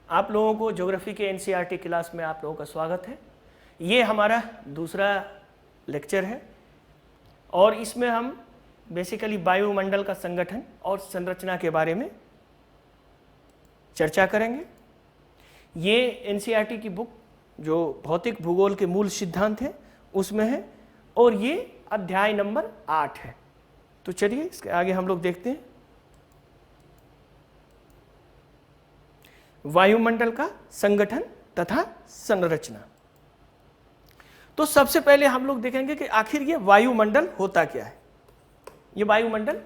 आप लोगों को ज्योग्राफी के एनसीईआरटी क्लास में आप लोगों का स्वागत है। ये हमारा दूसरा लेक्चर है और इसमें हम बेसिकली वायुमंडल का संगठन और संरचना के बारे में चर्चा करेंगे। ये एनसीईआरटी की बुक जो भौतिक भूगोल के मूल सिद्धांत हैं उसमें है और ये अध्याय नंबर 8 है। तो चलिए इसके आगे हम लोग देखते हैं वायुमंडल का संगठन तथा संरचना। तो सबसे पहले हम लोग देखेंगे कि आखिर ये वायुमंडल होता क्या है। ये वायुमंडल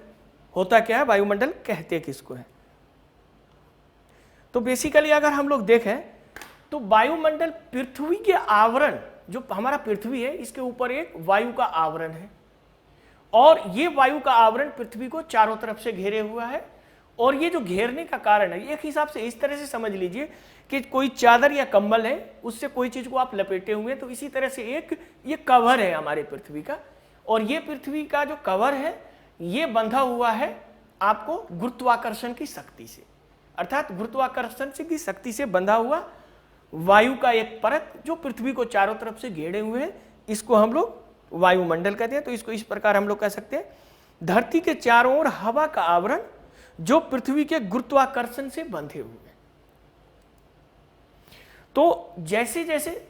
होता क्या है, वायुमंडल कहते किसको है। तो बेसिकली अगर हम लोग देखें तो वायुमंडल पृथ्वी के आवरण, जो हमारा पृथ्वी है इसके ऊपर एक वायु का आवरण है और ये वायु का आवरण पृथ्वी को चारों तरफ से घेरे हुआ है। और ये जो घेरने का कारण है, एक हिसाब से इस तरह से समझ लीजिए कि कोई चादर या कंबल है, उससे कोई चीज को आप लपेटे हुए, तो इसी तरह से एक ये कवर है हमारे पृथ्वी का। और ये पृथ्वी का जो कवर है ये बंधा हुआ है आपको गुरुत्वाकर्षण की शक्ति से, अर्थात गुरुत्वाकर्षण की शक्ति से बंधा हुआ वायु का एक परत जो पृथ्वी को चारों तरफ से घेरे हुए हैं, इसको हम लोग वायुमंडल कहते हैं। तो इसको इस प्रकार हम लोग कह सकते हैं, धरती के चारों ओर हवा का आवरण जो पृथ्वी के गुरुत्वाकर्षण से बंधे हुए हैं। तो जैसे जैसे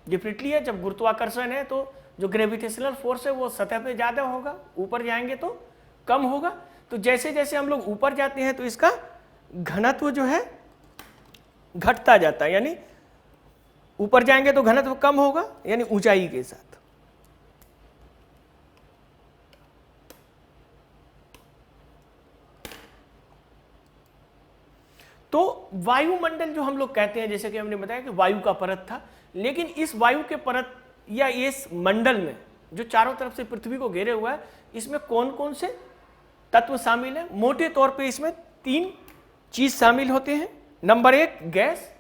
डिफरेंटली है, जब गुरुत्वाकर्षण है तो जो ग्रेविटेशनल फोर्स है वो सतह पे ज्यादा होगा, ऊपर जाएंगे तो कम होगा। तो जैसे जैसे हम लोग ऊपर जाते हैं तो इसका घनत्व जो है घटता जाता है, यानी ऊपर जाएंगे तो घनत्व कम होगा, यानी ऊंचाई के साथ। तो वायुमंडल जो हम लोग कहते हैं, जैसे कि हमने बताया कि वायु का परत था, लेकिन इस वायु के परत या इस मंडल में जो चारों तरफ से पृथ्वी को घेरे हुआ है, इसमें कौन कौन से तत्व शामिल है। मोटे तौर पे इसमें 3 चीज शामिल होते हैं। Number 1 gas.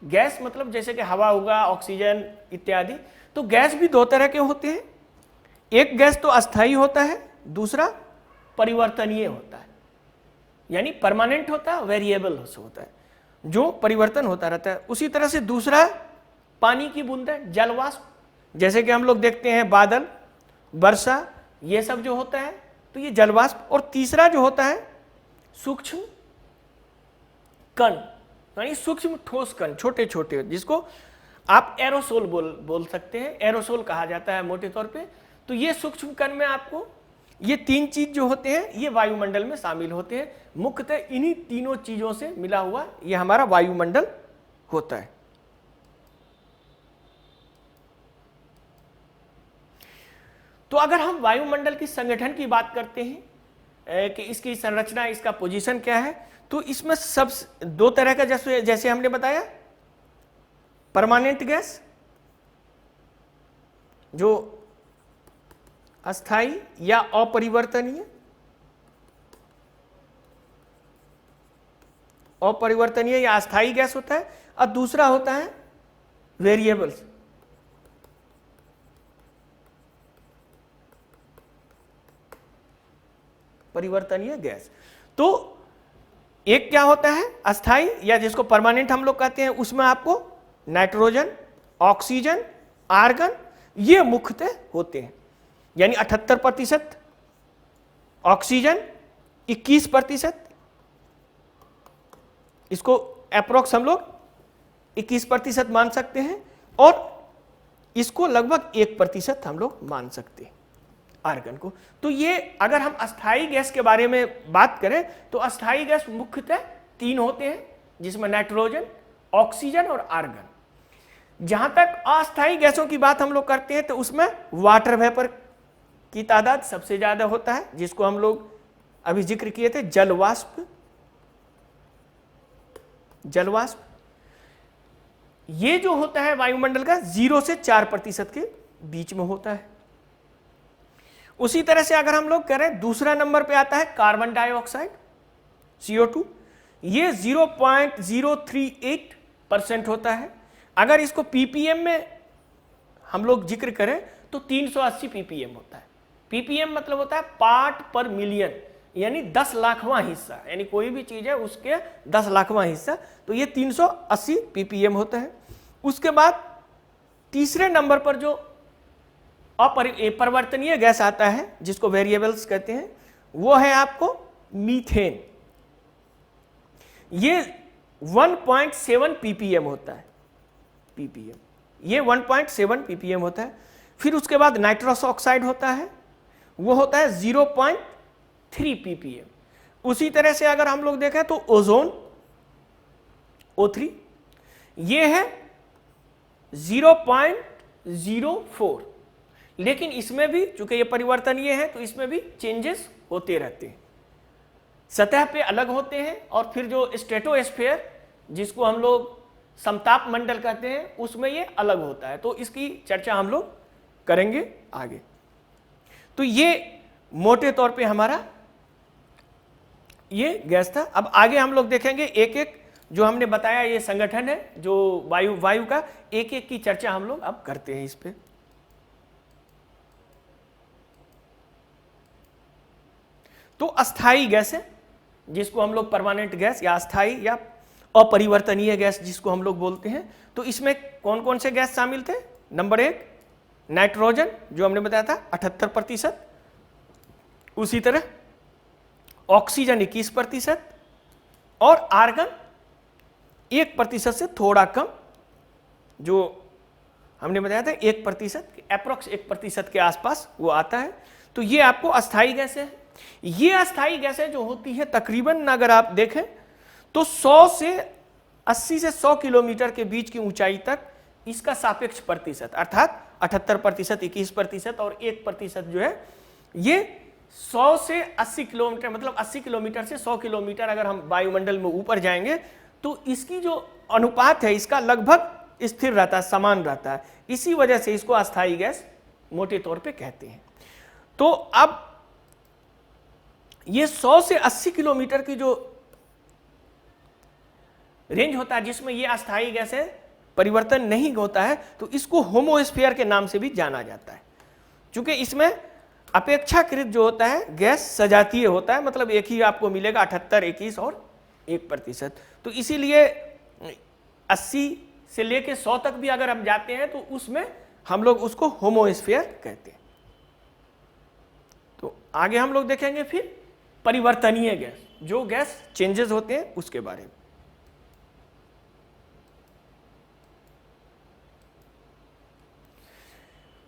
गैस मतलब जैसे कि हवा होगा, ऑक्सीजन इत्यादि। तो गैस भी 2 तरह के होते हैं। एक गैस तो अस्थायी होता है, दूसरा परिवर्तनीय होता है, यानी परमानेंट होता है, वेरिएबल होता है, जो परिवर्तन होता रहता है। उसी तरह से दूसरा पानी की बूंदें, जलवाष्प, जैसे कि हम लोग देखते हैं बादल, वर्षा, ये सब जो होता है तो ये जलवाष्प। और तीसरा जो होता है सूक्ष्म कण, यानी सूक्ष्म ठोस कण, छोटे छोटे, जिसको आप एरोसोल बोल सकते हैं, एरोसोल कहा जाता है मोटे तौर पे। तो ये सूक्ष्म कण में आपको ये 3 चीज जो होते हैं ये वायुमंडल में शामिल होते हैं। मुख्यतः इन्हीं तीनों चीजों से मिला हुआ ये हमारा वायुमंडल होता है। तो अगर हम वायुमंडल की संगठन की बात करते हैं कि इसकी संरचना, इसका पोजीशन क्या है, तो इसमें सब 2 तरह का, जैसे हमने बताया, परमानेंट गैस जो अस्थाई या अपरिवर्तनीय, या अस्थाई गैस होता है, और दूसरा होता है वेरिएबल्स, परिवर्तनीय गैस। तो एक क्या होता है अस्थाई या जिसको परमानेंट हम लोग कहते हैं, उसमें आपको नाइट्रोजन, ऑक्सीजन, आर्गन ये मुख्यतः होते हैं, यानी 78% ऑक्सीजन, 21%, इसको अप्रोक्स हम लोग 21% मान सकते हैं, और इसको लगभग 1% हम लोग मान सकते हैं आर्गन को। तो ये अगर हम अस्थाई गैस के बारे में बात करें तो अस्थाई गैस मुख्यतः 3 होते हैं, जिसमें नाइट्रोजन, ऑक्सीजन और आर्गन। जहां तक अस्थाई गैसों की बात हम लोग करते हैं तो उसमें वाटर वेपर की तादाद सबसे ज्यादा होता है, जिसको हम लोग अभी जिक्र किए थे, जलवाष्प। ये जो होता है वायुमंडल का 0 से 4% के बीच में होता है। उसी तरह से अगर हम लोग करें, दूसरा नंबर पे आता है कार्बन डाइऑक्साइड, CO2। ये 0.038% होता है। अगर इसको ppm में हम लोग जिक्र करें तो 380 ppm होता है। ppm मतलब होता है पार्ट पर मिलियन, यानी 10 लाखवां हिस्सा, यानी कोई भी चीज है उसके 10 लाखवां हिस्सा, तो ये 380 ppm होता है। उसके बाद तीसरे नंबर पर जो अपरिवर्तनीय गैस आता है जिसको वेरिएबल्स कहते हैं, वो है आपको मीथेन। ये 1.7 ppm होता है, ppm, ये 1.7 ppm होता है। फिर उसके बाद नाइट्रस ऑक्साइड होता है, वो होता है 0.3 ppm। उसी तरह से अगर हम लोग देखें तो ओजोन O3 ये है 0.04, लेकिन इसमें भी चूंकि ये परिवर्तनीय है तो इसमें भी चेंजेस होते रहते हैं, सतह पे अलग होते हैं, और फिर जो स्ट्रेटोस्फीयर जिसको हम लोग समताप मंडल कहते हैं उसमें ये अलग होता है। तो इसकी चर्चा हम लोग करेंगे आगे। तो ये मोटे तौर पे हमारा ये गैस था। अब आगे हम लोग देखेंगे एक एक जो हमने बताया ये संगठन है जो वायु का, एक एक की चर्चा हम लोग अब करते हैं इस पे। तो अस्थाई गैस है जिसको हम लोग परमानेंट गैस या अस्थाई या अपरिवर्तनीय गैस जिसको हम लोग बोलते हैं। तो इसमें कौन कौन से गैस शामिल थे? नंबर 1 नाइट्रोजन जो हमने बताया था 78%, उसी तरह ऑक्सीजन 21% और आर्गन 1% से थोड़ा कम, जो हमने बताया था 1%, अप्रोक्स 1% के आसपास वो आता है। तो ये आपको अस्थाई गैस है। ये अस्थाई गैसें जो होती है तकरीबन अगर आप देखें तो 100 से 80 से 100 किलोमीटर के बीच की ऊंचाई तक इसका सापेक्ष प्रतिशत अर्थात 78%, 21% और 1% जो है ये 100 से 80 किलोमीटर, मतलब 80 किलोमीटर से 100 किलोमीटर अगर हम वायुमंडल में ऊपर जाएंगे तो इसकी जो अनुपात है इसका लगभग स्थिर रहता है, समान रहता है। इसी वजह से इसको अस्थाई गैस मोटे तौर पे कहते हैं। तो अब ये 100 से 80 किलोमीटर की जो रेंज होता है जिसमें ये अस्थाई गैस है परिवर्तन नहीं होता है, तो इसको होमोस्फीयर के नाम से भी जाना जाता है। क्योंकि इसमें अपेक्षाकृत जो होता है गैस सजातीय होता है, मतलब एक ही आपको मिलेगा 78, 21 और 1%। तो इसीलिए 80 से लेके 100 तक भी अगर हम जाते हैं तो उसमें हम लोग उसको होमोस्फीयर कहते हैं। तो आगे हम लोग देखेंगे फिर परिवर्तनीय गैस, जो गैस चेंजेस होते हैं उसके बारे में।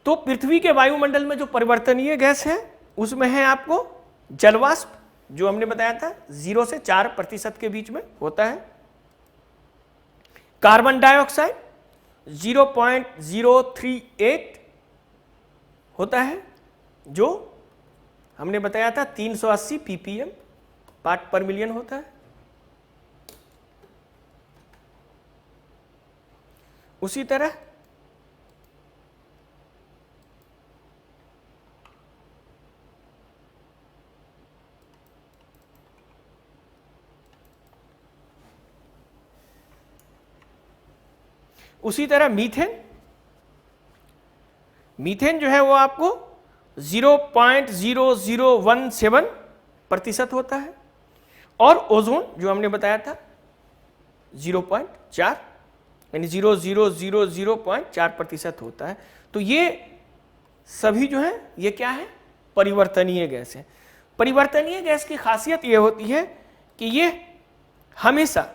तो पृथ्वी के वायुमंडल में जो परिवर्तनीय गैस है उसमें है आपको जलवाष्प जो हमने बताया था 0 से 4% के बीच में होता है, कार्बन डाइऑक्साइड 0.038 होता है जो हमने बताया था 380 ppm पार्ट पर मिलियन होता है। उसी तरह मीथेन जो है वो आपको 0.0017% होता है, और ओजोन जो हमने बताया था 0.4 यानी 0.4% होता है। तो ये सभी जो है ये क्या है? परिवर्तनीय गैस है। परिवर्तनीय गैस की खासियत ये होती है कि ये हमेशा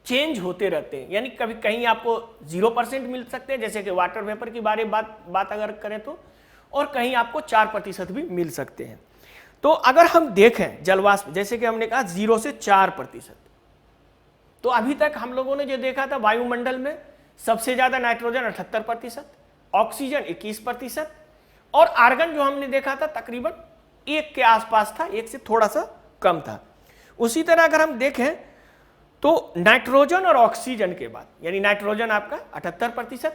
चेंज होते रहते हैं, यानी कभी कहीं आपको 0% मिल सकते हैं जैसे कि वाटर वेपर की बात अगर करें तो, और कहीं आपको 4% भी मिल सकते हैं। तो अगर हम देखें जलवाष्प जैसे कि हमने कहा 0 से 4%, तो अभी तक हम लोगों ने जो देखा था वायुमंडल में सबसे ज्यादा नाइट्रोजन 78%, ऑक्सीजन 21% और आर्गन जो हमने देखा था तकरीबन 1 के आसपास था, 1 से थोड़ा सा कम था। उसी तरह अगर हम देखें तो नाइट्रोजन और ऑक्सीजन के बाद, यानी नाइट्रोजन आपका 78%,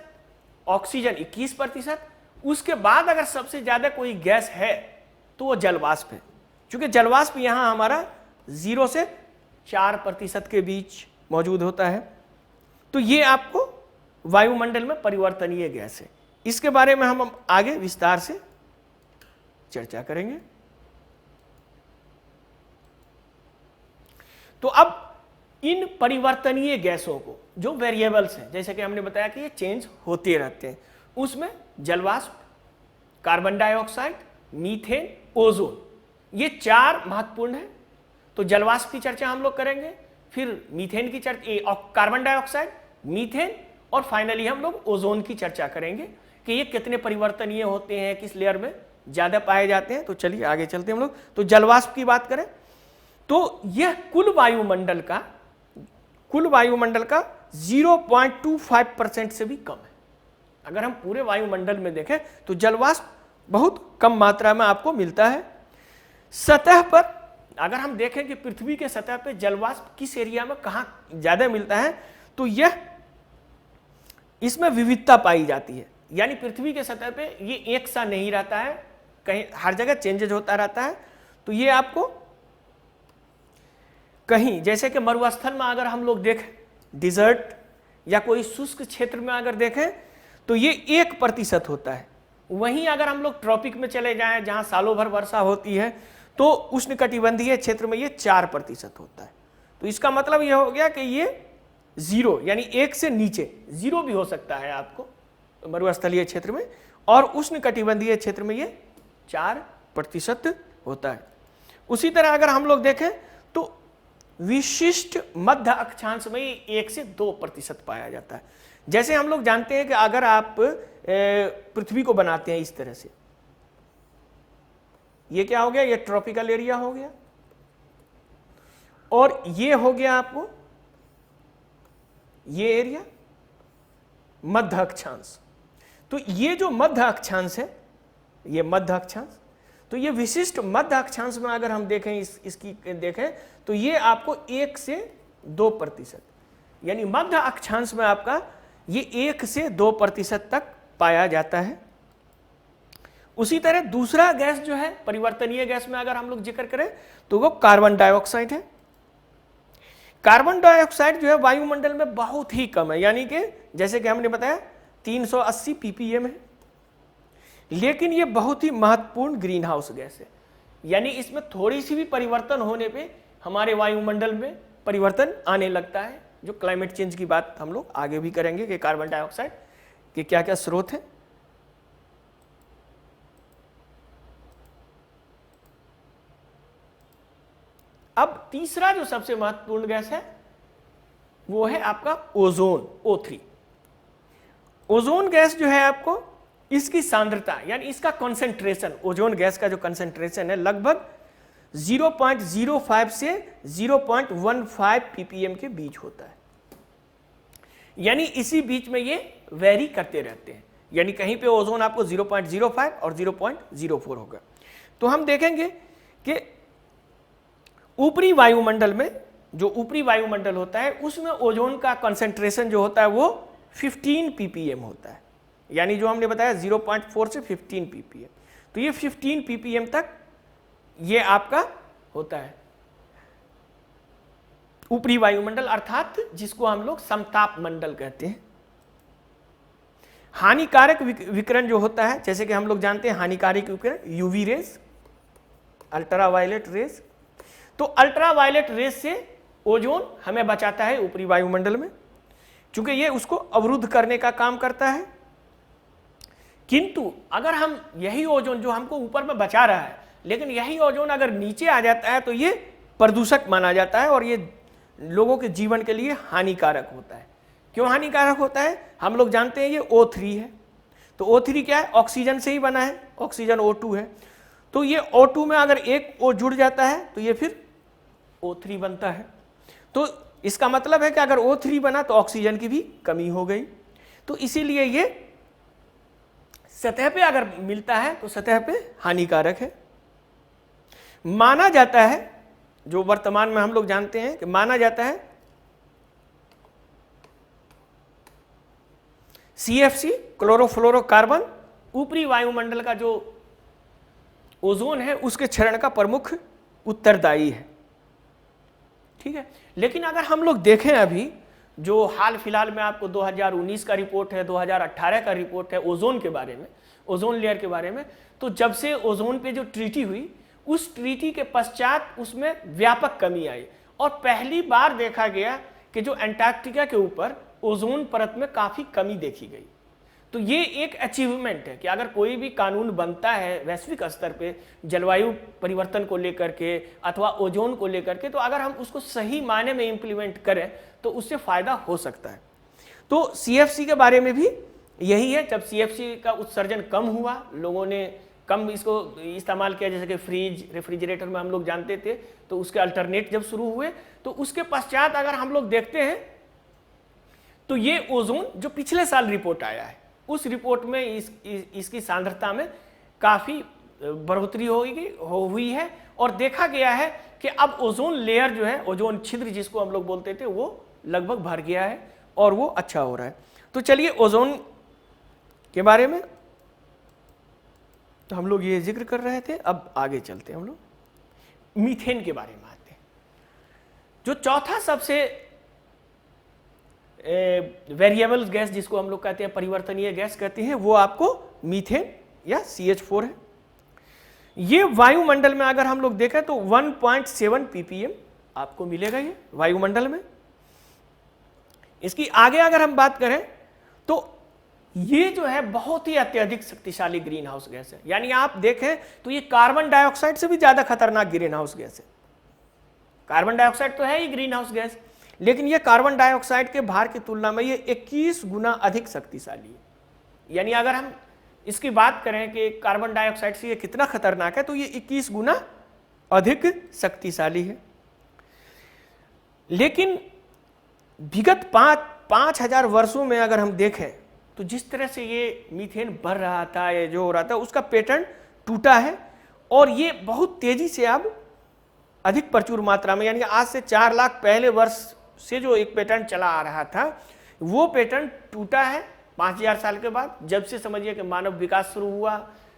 ऑक्सीजन 21%, उसके बाद अगर सबसे ज्यादा कोई गैस है तो वो जलवाष्प है। क्योंकि जलवाष्प यहां हमारा 0 से 4% के बीच मौजूद होता है। तो ये आपको वायुमंडल में परिवर्तनीय गैस है। इसके बारे में हम आगे विस्तार से चर्चा करेंगे। तो अब इन परिवर्तनीय गैसों को, जो वेरिएबल्स हैं, जैसे कि हमने बताया कि ये चेंज होते रहते हैं, उसमें जलवाष्प, कार्बन डाइऑक्साइड, मीथेन, ओजोन, ये 4 महत्वपूर्ण हैं। तो जलवाष्प की चर्चा हम लोग करेंगे, फिर मीथेन की चर्चा, कार्बन डाइऑक्साइड, मीथेन, और फाइनली हम लोग ओजोन की चर्चा करेंगे कि ये कितने परिवर्तनीय होते हैं, किस लेयर में ज्यादा पाए जाते हैं। तो चलिए आगे चलते हैं हम लोग। तो जलवाष्प की बात करें तो यह कुल वायुमंडल का 0.25% से भी कम है। अगर हम पूरे वायुमंडल में देखें तो जलवाष्प बहुत कम मात्रा में आपको मिलता है। सतह पर अगर हम देखें कि पृथ्वी के सतह पर जलवाष्प किस एरिया में कहां ज्यादा मिलता है, तो यह इसमें विविधता पाई जाती है। यानी पृथ्वी के सतह पे ये एक सा नहीं रहता है, कहीं हर जगह चेंजेज होता रहता है। तो ये आपको कहीं जैसे कि मरुस्थल में अगर हम लोग देखें, डिजर्ट या कोई शुष्क क्षेत्र में अगर देखें तो ये 1% होता है। वहीं अगर हम लोग ट्रॉपिक में चले जाएं जहां सालों भर वर्षा होती है तो उष्णकटिबंधीय क्षेत्र में ये 4% होता है। तो इसका मतलब यह हो गया कि ये 0 यानी 1 से नीचे 0 भी हो सकता है आपको मरुस्थलीय क्षेत्र में, और उष्णकटिबंधीय क्षेत्र में ये 4% होता है। उसी तरह अगर हम लोग देखें तो विशिष्ट मध्य अक्षांश में 1 से 2% पाया जाता है। जैसे हम लोग जानते हैं कि अगर आप पृथ्वी को बनाते हैं इस तरह से, ये क्या हो गया, ये ट्रॉपिकल एरिया हो गया, और ये हो गया आपको ये एरिया मध्य अक्षांश। तो ये जो मध्य अक्षांश है, ये मध्य अक्षांश, तो ये विशिष्ट मध्य अक्षांश में अगर हम देखें इसकी देखें तो ये आपको 1 से 2%, यानी मध्य अक्षांश में आपका ये 1 से 2% तक पाया जाता है। उसी तरह दूसरा गैस जो है परिवर्तनीय गैस में अगर हम लोग जिक्र करें तो वो कार्बन डाइऑक्साइड है। कार्बन डाइऑक्साइड जो है वायुमंडल में बहुत ही कम है, यानी कि जैसे कि हमने बताया 380 ppm है, लेकिन ये बहुत ही महत्वपूर्ण ग्रीन हाउस गैस है। यानी इसमें थोड़ी सी भी परिवर्तन होने पे हमारे वायुमंडल में परिवर्तन आने लगता है, जो क्लाइमेट चेंज की बात हम लोग आगे भी करेंगे कि कार्बन डाइऑक्साइड के क्या क्या स्रोत हैं। अब तीसरा जो सबसे महत्वपूर्ण गैस है वो है आपका ओजोन, O3। ओजोन गैस जो है आपको इसकी सांद्रता यानी इसका कंसंट्रेशन, ओजोन गैस का जो कंसंट्रेशन है लगभग 0.05 से 0.15 ppm के बीच होता है। यानी इसी बीच में ये वेरी करते रहते हैं, यानी कहीं पे ओजोन आपको 0.05 और 0.04 होगा। तो हम देखेंगे कि ऊपरी वायुमंडल में, जो ऊपरी वायुमंडल होता है उसमें ओजोन का कंसंट्रेशन जो होता है वो 15 ppm होता है, यानी जो हमने बताया 0.4 से 15 ppm। तो ये 15 ppm तक ये आपका होता है ऊपरी वायुमंडल, अर्थात जिसको हम लोग समताप मंडल कहते हैं। हानिकारक विकिरण जो होता है, जैसे कि हम लोग जानते हैं हानिकारक विकिरण यूवी रेज, अल्ट्रावायलेट रेज। तो अल्ट्रावायलेट रेज से ओजोन हमें बचाता है ऊपरी वायुमंडल में, क्योंकि ये उसको अवरुद्ध करने का काम करता है। किंतु अगर हम यही ओजोन जो हमको ऊपर में बचा रहा है, लेकिन यही ओजोन अगर नीचे आ जाता है तो ये प्रदूषक माना जाता है और ये लोगों के जीवन के लिए हानिकारक होता है। क्यों हानिकारक होता है? हम लोग जानते हैं ये O3 है। तो O3 क्या है? ऑक्सीजन से ही बना है, ऑक्सीजन O2 है। तो ये O2 में अगर एक O जुड़ जाता है तो ये फिर O3 बनता है। तो इसका मतलब है कि अगर O3 बना तो ऑक्सीजन की भी कमी हो गई। तो इसीलिए ये सतह पे अगर मिलता है तो सतह पे हानिकारक है। माना जाता है, जो वर्तमान में हम लोग जानते हैं कि माना जाता है CFC क्लोरोफ्लोरोकार्बन ऊपरी वायुमंडल का जो ओजोन है उसके क्षरण का प्रमुख उत्तरदायी है। ठीक है, लेकिन अगर हम लोग देखें अभी जो हाल फिलहाल में आपको 2019 का रिपोर्ट है, 2018 का रिपोर्ट है ओजोन के बारे में, ओजोन लेयर के बारे में, तो जब से ओजोन पे जो ट्रीटी हुई उस ट्रीटी के पश्चात उसमें व्यापक कमी आई और पहली बार देखा गया कि जो अंटार्कटिका के ऊपर ओजोन परत में काफी कमी देखी गई। तो ये एक अचीवमेंट है कि अगर कोई भी कानून बनता है वैश्विक स्तर पे जलवायु परिवर्तन को लेकर के अथवा ओजोन को लेकर के, तो अगर हम उसको सही मायने में इम्प्लीमेंट करें तो उससे फायदा हो सकता है। तो CFC के बारे में भी यही है, जब CFC का उत्सर्जन कम हुआ, लोगों ने कम इसको इस्तेमाल किया, जैसे कि फ्रिज रेफ्रिजरेटर में हम लोग जानते थे, तो उसके अल्टरनेट जब शुरू हुए, तो उसके पश्चात अगर हम लोग देखते हैं तो ये ओजोन जो पिछले साल रिपोर्ट आया है, उस रिपोर्ट में इसकी सांद्रता में काफ़ी बढ़ोतरी हुई है और देखा गया है कि अब ओजोन लेयर जो है, ओजोन छिद्र जिसको हम लोग बोलते थे, वो लगभग भर गया है और वो अच्छा हो रहा है। तो चलिए ओजोन के बारे में तो हम लोग ये जिक्र कर रहे थे, अब आगे चलते हैं हम लोग मीथेन के बारे में आते हैं। जो चौथा सबसे वेरिएबल गैस जिसको हम लोग कहते हैं, परिवर्तनीय गैस कहते हैं, वो आपको मीथेन या CH4 है। ये वायुमंडल में अगर हम लोग देखें तो 1.7 ppm आपको मिलेगा ये वायुमंडल में। इसकी आगे अगर हम बात करें तो ये जो है बहुत ही अत्यधिक शक्तिशाली ग्रीन हाउस गैस है। यानी आप देखें तो ये कार्बन डाइऑक्साइड से भी ज्यादा खतरनाक ग्रीन हाउस गैस है। कार्बन डाइऑक्साइड तो है ही ग्रीन हाउस गैस, लेकिन ये कार्बन डाइऑक्साइड के भार की तुलना में ये 21 गुना अधिक शक्तिशाली है। यानी अगर हम इसकी बात करें कि कार्बन डाइऑक्साइड से ये कितना खतरनाक है, तो ये 21 गुना अधिक शक्तिशाली है। लेकिन विगत 5000 वर्षों में अगर हम देखें तो जिस तरह से ये मीथेन बढ़ रहा था, ये जो हो रहा था, उसका पैटर्न टूटा है और ये बहुत तेजी से अब अधिक प्रचुर मात्रा में, यानी आज से 4 लाख पहले वर्ष से जो एक पैटर्न चला आ रहा था, वो पैटर्न टूटा है 5000 साल के बाद, जब से समझिए कि मानव विकास शुरू हुआ,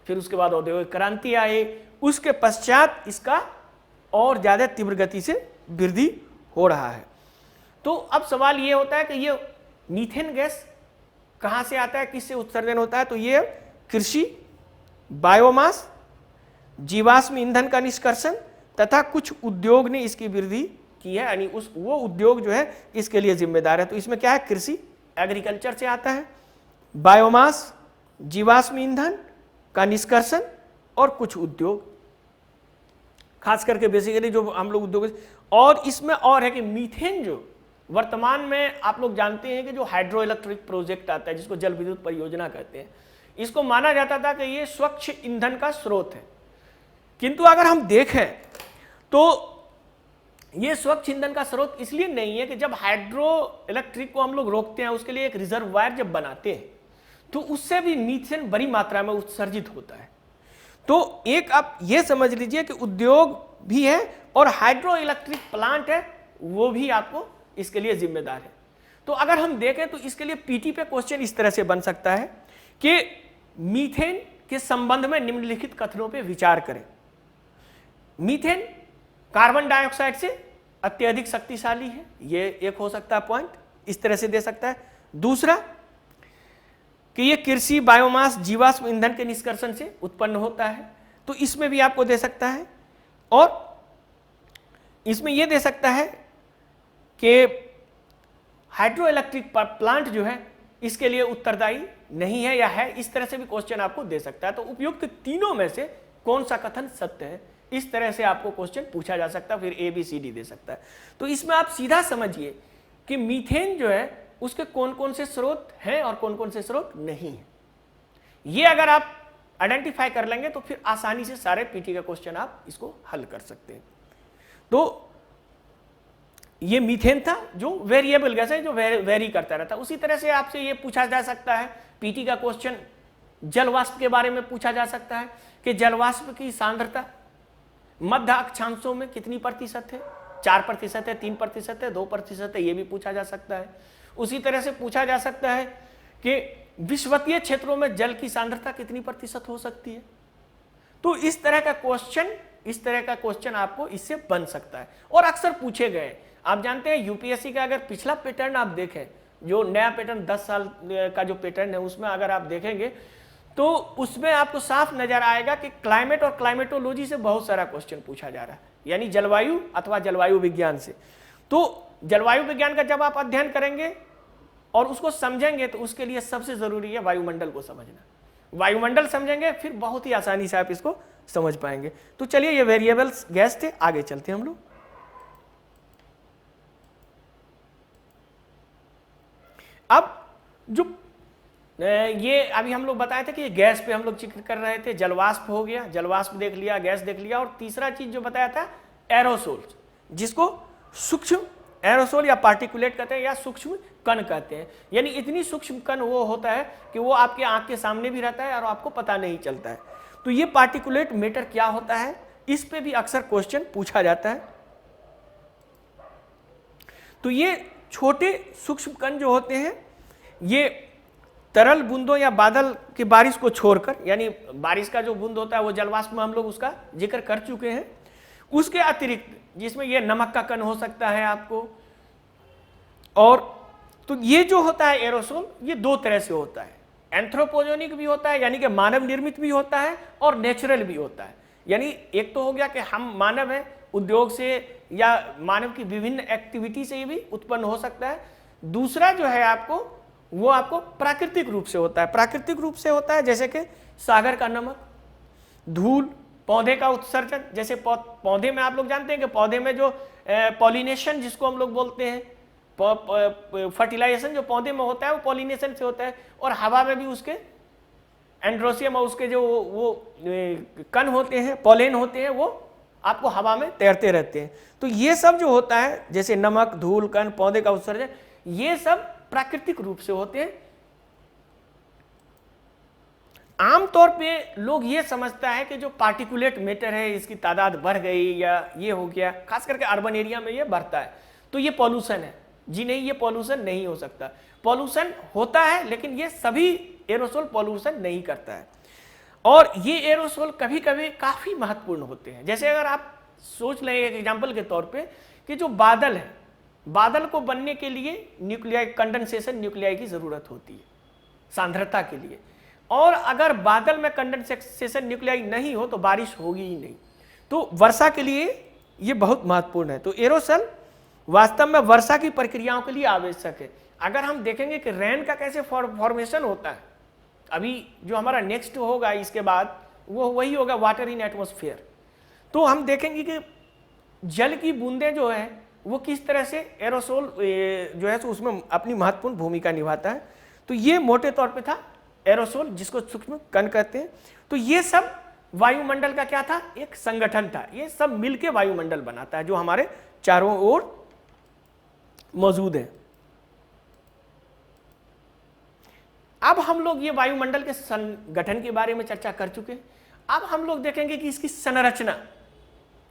फिर उसके बाद औद्योगिक क्रांति आई, उसके पश्चात इसका और ज्यादा तीव्र गति से वृद्धि हो रहा है। तो अब सवाल ये होता है कि ये मीथेन गैस कहाँ से आता है, किससे उत्सर्जन होता है? तो ये कृषि, बायोमास, जीवाश्म ईंधन का निष्कर्षण तथा कुछ उद्योग ने इसकी वृद्धि की है, यानी वो उद्योग जो है इसके लिए जिम्मेदार है। तो इसमें क्या है, कृषि एग्रीकल्चर से आता है, बायोमास जीवाश्म ईंधन का निष्कर्षण और कुछ उद्योग, खास करके बेसिकली जो हम लोग उद्योग। और इसमें और है कि मीथेन जो वर्तमान में आप लोग जानते हैं कि जो हाइड्रो इलेक्ट्रिक प्रोजेक्ट आता है जिसको जल विद्युत परियोजना कहते हैं, इसको माना जाता था कि ये स्वच्छ ईंधन का स्रोत है। किंतु अगर हम देखें तो ये स्वच्छ ईंधन का स्रोत इसलिए नहीं है कि जब हाइड्रो इलेक्ट्रिक को हम लोग रोकते हैं, उसके लिए एक रिजर्वायर जब बनाते हैं तो उससे भी मीथेन बड़ी मात्रा में उत्सर्जित होता है। तो एक आप ये समझ लीजिए कि उद्योग भी है और हाइड्रो इलेक्ट्रिक प्लांट है, वो भी आपको इसके लिए जिम्मेदार है। तो अगर हम देखें तो इसके लिए पीटी पे क्वेश्चन इस तरह से बन सकता है कि मीथेन के संबंध में निम्नलिखित कथनों पे विचार करें। मीथेन कार्बन डाइऑक्साइड से अत्यधिक शक्तिशाली है, ये एक हो सकता है पॉइंट, इस तरह से दे सकता है। दूसरा कि ये कृषि, बायोमास, जीवाश्म ईंधन के निष्कर्षण से उत्पन्न होता है, तो इसमें भी आपको दे सकता है। और इसमें यह दे सकता है कि हाइड्रो इलेक्ट्रिक प्लांट जो है इसके लिए उत्तरदायी नहीं है या है, इस तरह से भी क्वेश्चन आपको दे सकता है। तो उपयुक्त तीनों में से कौन सा कथन सत्य है, इस तरह से आपको क्वेश्चन पूछा जा सकता है, फिर ABCD दे सकता है। तो इसमें आप सीधा समझिए कि मीथेन जो है उसके कौन कौन से स्रोत हैं और कौन कौन से स्रोत नहीं है। ये अगर आप आइडेंटिफाई कर लेंगे तो फिर आसानी से सारे पीटी का क्वेश्चन आप इसको हल कर सकते हैं। तो ये मीथेन था जो वेरिएबल गैस है, जो वेरी करता रहता है। उसी तरह से आपसे ये पूछा जा सकता है पीटी का क्वेश्चन जलवाष्प के बारे में पूछा जा सकता है कि जलवाष्प की सांद्रता मध्य अक्षांशों में कितनी प्रतिशत है, 4% है, 3% है, 2% है, ये भी पूछा जा सकता है। उसी तरह से पूछा जा सकता है कि विषुवतीय क्षेत्रों में जल की सांद्रता कितनी प्रतिशत हो सकती है। तो इस तरह का क्वेश्चन आपको इससे बन सकता है और अक्सर पूछे गए। आप जानते हैं यूपीएससी का अगर पिछला पैटर्न आप देखें, जो नया पैटर्न 10 साल का जो पैटर्न है, उसमें अगर आप देखेंगे तो उसमें आपको साफ नजर आएगा कि क्लाइमेट और क्लाइमेटोलॉजी से बहुत सारा क्वेश्चन पूछा जा रहा है, यानी जलवायु अथवा जलवायु विज्ञान से। तो जलवायु विज्ञान का जब आप अध्ययन करेंगे और उसको समझेंगे तो उसके लिए सबसे जरूरी है वायुमंडल को समझना। वायुमंडल समझेंगे फिर बहुत ही आसानी से आप इसको समझ पाएंगे। तो चलिए, ये वेरिएबल्स गैस थे, आगे चलते हैं हम लोग। अब जो ये अभी हम लोग बताए थे कि गैस पे हम लोग जिक्र कर रहे थे, जलवाष्प हो गया, जलवाष्प देख लिया, गैस देख लिया, और तीसरा चीज जो बताया था एरोसोल, जिसको सूक्ष्म एरोसोल या पार्टिकुलेट कहते हैं या सूक्ष्म कण कहते हैं। यानी इतनी सूक्ष्म कण वो होता है कि वो आपके आंख के सामने भी रहता है और आपको पता नहीं चलता है। तो ये पार्टिकुलेट मैटर क्या होता है, इस पे भी अक्सर क्वेश्चन पूछा जाता है। तो ये छोटे सूक्ष्म कण जो होते हैं, ये तरल बूंदों या बादल की बारिश को छोड़कर, यानी बारिश का जो बूंद होता है वो जलवाष्प में हम लोग उसका जिक्र कर चुके हैं, उसके अतिरिक्त जिसमें ये नमक का कण हो सकता है आपको, और तो ये जो होता है एरोसोल, ये दो तरह से होता है। एंथ्रोपोजेनिक भी होता है, यानी कि मानव निर्मित भी होता है, और नेचुरल भी होता है। यानी एक तो हो गया कि हम मानव हैं, उद्योग से या मानव की विभिन्न एक्टिविटी से भी उत्पन्न हो सकता है। दूसरा जो है आपको, वो आपको प्राकृतिक रूप से होता है। प्राकृतिक रूप से होता है जैसे कि सागर का नमक, धूल, पौधे का उत्सर्जन। जैसे पौधे में आप लोग जानते हैं कि पौधे में जो पॉलिनेशन जिसको हम लोग बोलते हैं, फर्टिलाइजेशन जो पौधे में होता है वो पॉलिनेशन से होता है। और हवा में भी उसके एंड्रोसियम और उसके जो वो कण होते हैं, पॉलेन होते हैं, वो आपको हवा में तैरते रहते हैं। तो ये सब जो होता है, जैसे नमक, धूल, कण, पौधे का उत्सर्जन, ये सब प्राकृतिक रूप से होते हैं। आमतौर पे लोग ये समझता है कि जो पार्टिकुलेट मैटर है इसकी तादाद बढ़ गई या ये हो गया, खास करके अर्बन एरिया में ये बढ़ता है, तो ये पॉल्यूशन है। जी नहीं, ये पॉल्यूशन नहीं हो सकता। पॉल्यूशन होता है लेकिन ये सभी एरोसोल पॉल्यूशन नहीं करता है। और ये एरोसोल कभी कभी काफी महत्वपूर्ण होते हैं। जैसे अगर आप सोच लें एक एग्जाम्पल के तौर पे कि जो बादल है, बादल को बनने के लिए न्यूक्लियाई कंडेंसेशन न्यूक्लियाई की जरूरत होती है सांद्रता के लिए, और अगर बादल में कंडेंसेशन न्यूक्लियाई नहीं हो तो बारिश होगी ही नहीं। तो वर्षा के लिए ये बहुत महत्वपूर्ण है। तो एरोसोल वास्तव में वर्षा की प्रक्रियाओं के लिए आवश्यक है। अगर हम देखेंगे कि रेन का कैसे फॉर्मेशन होता है, अभी जो हमारा नेक्स्ट होगा इसके बाद वो वही होगा वाटर इन एटमॉस्फेयर। तो हम देखेंगे कि जल की बूंदें जो है वो किस तरह से एरोसोल जो है तो उसमें अपनी महत्वपूर्ण भूमिका निभाता है। तो ये मोटे तौर पे था एरोसोल, जिसको सूक्ष्म कण कहते हैं। तो ये सब वायुमंडल का क्या था, एक संगठन था। ये सब मिलके वायुमंडल बनाता है जो हमारे चारों ओर मौजूद है। अब हम लोग ये वायुमंडल के संगठन के बारे में चर्चा कर चुके हैं। अब हम लोग देखेंगे कि इसकी संरचना,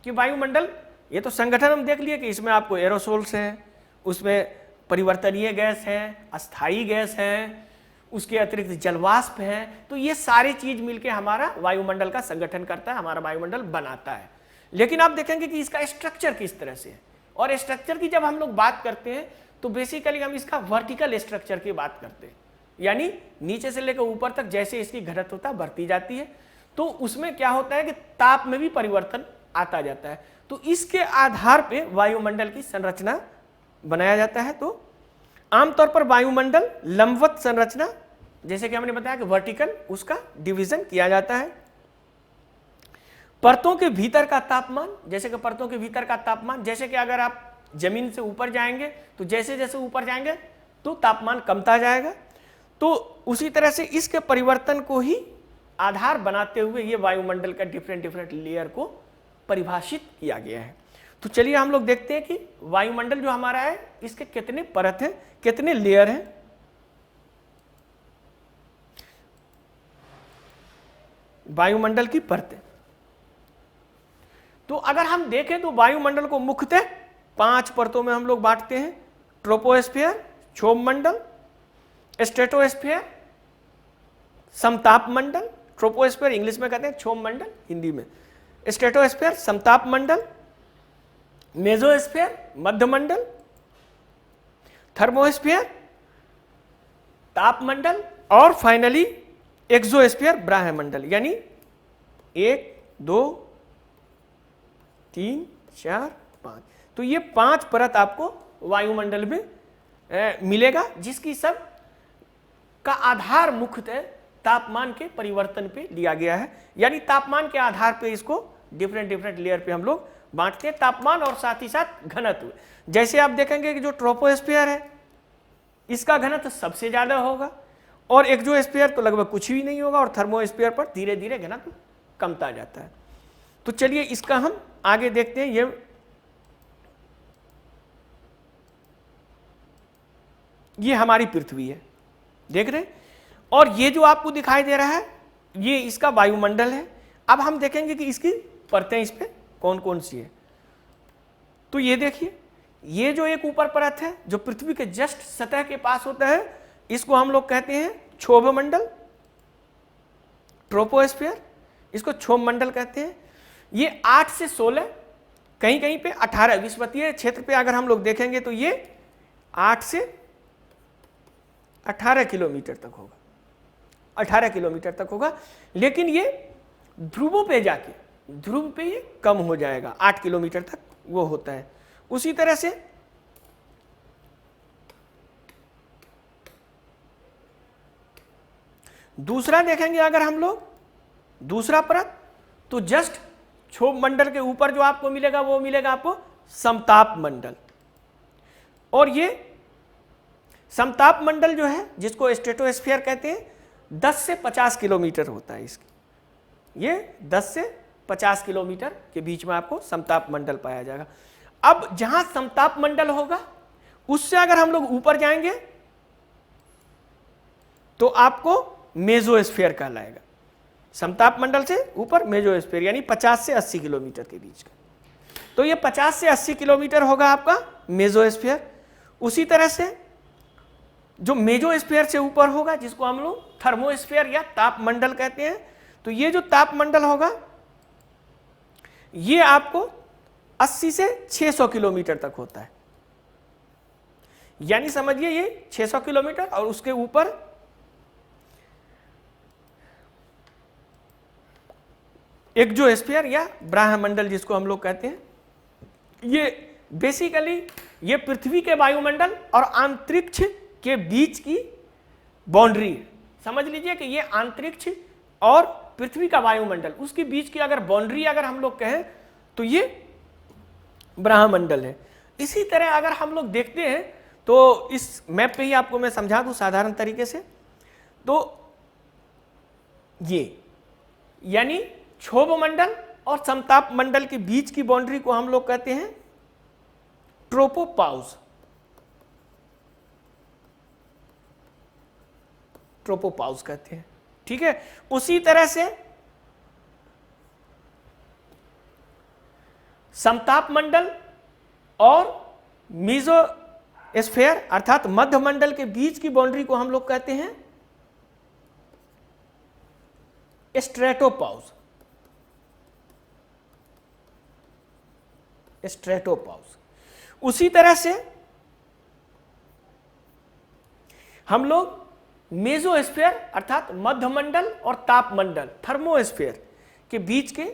कि वायुमंडल, ये तो संगठन हम देख लिए कि इसमें आपको एरोसोल्स हैं, उसमें परिवर्तनीय गैस है, अस्थायी गैस है, उसके अतिरिक्त जलवाष्प है। तो ये सारी चीज मिलके हमारा वायुमंडल का संगठन करता है, हमारा वायुमंडल बनाता है। लेकिन आप देखेंगे कि इसका स्ट्रक्चर किस तरह से है। और स्ट्रक्चर की जब हम लोग बात करते हैं तो बेसिकली हम इसका वर्टिकल स्ट्रक्चर की बात करते हैं, यानी नीचे से लेकर ऊपर तक जैसे इसकी घनत्वता बढ़ती जाती है तो उसमें क्या होता है कि ताप में भी परिवर्तन आता जाता है। तो इसके आधार पे वायुमंडल की संरचना बनाया जाता है। तो आमतौर पर वायुमंडल लंबवत संरचना, जैसे कि हमने बताया कि वर्टिकल, उसका डिवीजन किया जाता है। परतों के भीतर का तापमान, जैसे कि परतों के भीतर का तापमान, जैसे कि अगर आप जमीन से ऊपर जाएंगे तो जैसे जैसे ऊपर जाएंगे तो तापमान कमता जाएगा। तो उसी तरह से इसके परिवर्तन को ही आधार बनाते हुए ये वायुमंडल का डिफरेंट लेयर को परिभाषित किया गया है। तो चलिए हम लोग देखते हैं कि वायुमंडल जो हमारा है इसके कितने परत हैं, कितने लेयर हैं। वायुमंडल की परतें, तो अगर हम देखें तो वायुमंडल को मुख्यतः 5 परतों में हम लोग बांटते हैं। ट्रोपोस्फीयर, क्षोभ मंडल, स्ट्रेटोस्फीयर, समताप मंडल। ट्रोपोस्फीयर इंग्लिश में कहते हैं, क्षोभ मंडल हिंदी में। स्ट्रेटोस्फीयर समताप मंडल, मेसोस्फीयर मध्य मंडल, थर्मोस्फीयर ताप मंडल, और फाइनली एक्सोस्फीयर ब्रह्मंडल, यानी 1 2 3 4 5, तो ये 5 परत आपको वायुमंडल में मिलेगा, जिसकी सब का आधार मुख्यतः तापमान के परिवर्तन पे लिया गया है। यानी तापमान के आधार पे इसको डिफरेंट लेयर पे हम लोग बांटते हैं, तापमान और साथ ही साथ घनत्व। जैसे आप देखेंगे कि जो ट्रोपोस्फीयर है इसका घनत्व सबसे ज्यादा होगा, और एक्सोस्फीयर तो लगभग कुछ भी नहीं होगा, और थर्मोस्फीयर पर धीरे धीरे घनत्व कमता जाता है। तो चलिए इसका हम आगे देखते हैं। ये हमारी पृथ्वी है, देख रहे हैं, और ये जो आपको दिखाई दे रहा है ये इसका वायुमंडल है। अब हम देखेंगे कि इसकी परतें इस पे कौन कौन सी है। तो ये देखिए, ये जो एक ऊपर परत है जो पृथ्वी के जस्ट सतह के पास होता है, इसको हम लोग कहते हैं क्षोभ मंडल, ट्रोपोस्फीयर, इसको क्षोभ मंडल कहते हैं। ये 8 से 16, कहीं कहीं पे 18 विषुवतीय क्षेत्र पे अगर हम लोग देखेंगे तो ये 8 से 18 किलोमीटर तक होगा, 18 किलोमीटर तक होगा। लेकिन ये ध्रुवों पे जाके, ध्रुव पे ये कम हो जाएगा, 8 किलोमीटर तक वो होता है। उसी तरह से दूसरा देखेंगे अगर हम लोग, दूसरा परत, तो जस्ट क्षोभ मंडल के ऊपर जो आपको मिलेगा वो मिलेगा आपको समताप मंडल। और ये समताप मंडल जो है, जिसको स्ट्रेटोस्फीयर कहते हैं, 10 से 50 किलोमीटर होता है इसकी। ये 10 से 50 किलोमीटर के बीच में आपको समताप मंडल पाया जाएगा। अब जहां समताप मंडल होगा उससे अगर हम लोग ऊपर जाएंगे तो आपको मेसोस्फीयर कहलाएगा। समताप मंडल से ऊपर मेसोस्फीयर, यानी 50 से 80 किलोमीटर के बीच का। तो ये 50 से 80 किलोमीटर होगा आपका मेसोस्फीयर। उसी तरह से जो मेसोस्फीयर से ऊपर होगा, जिसको हम लोग थर्मोस्फीयर या तापमंडल कहते हैं, तो ये जो तापमंडल होगा ये आपको 80 से 600 किलोमीटर तक होता है। यानी समझिए ये 600 किलोमीटर, और उसके ऊपर एक्सोस्फीयर या ब्रह्मंडल जिसको हम लोग कहते हैं, ये बेसिकली ये पृथ्वी के वायुमंडल और अंतरिक्ष के बीच की बाउंड्री है। समझ लीजिए कि ये अंतरिक्ष और पृथ्वी का वायुमंडल, उसके बीच की अगर बाउंड्री अगर हम लोग कहें तो ये ब्रह्मंडल है। इसी तरह अगर हम लोग देखते हैं तो इस मैप पे ही आपको मैं समझा दूं साधारण तरीके से। तो ये यानी क्षोभ मंडल और समताप मंडल के बीच की बाउंड्री को हम लोग कहते हैं ट्रोपोपाउस, ट्रोपोपाउस कहते हैं। ठीक है, उसी तरह से समताप मंडल और मेसोस्फीयर अर्थात मध्य मंडल के बीच की बाउंड्री को हम लोग कहते हैं स्ट्रेटोपाउस, स्ट्रेटोपाउस। उसी तरह से हम लोग मेसोस्फीयर अर्थात मध्य मंडल और तापमंडल थर्मोस्फीयर के बीच के,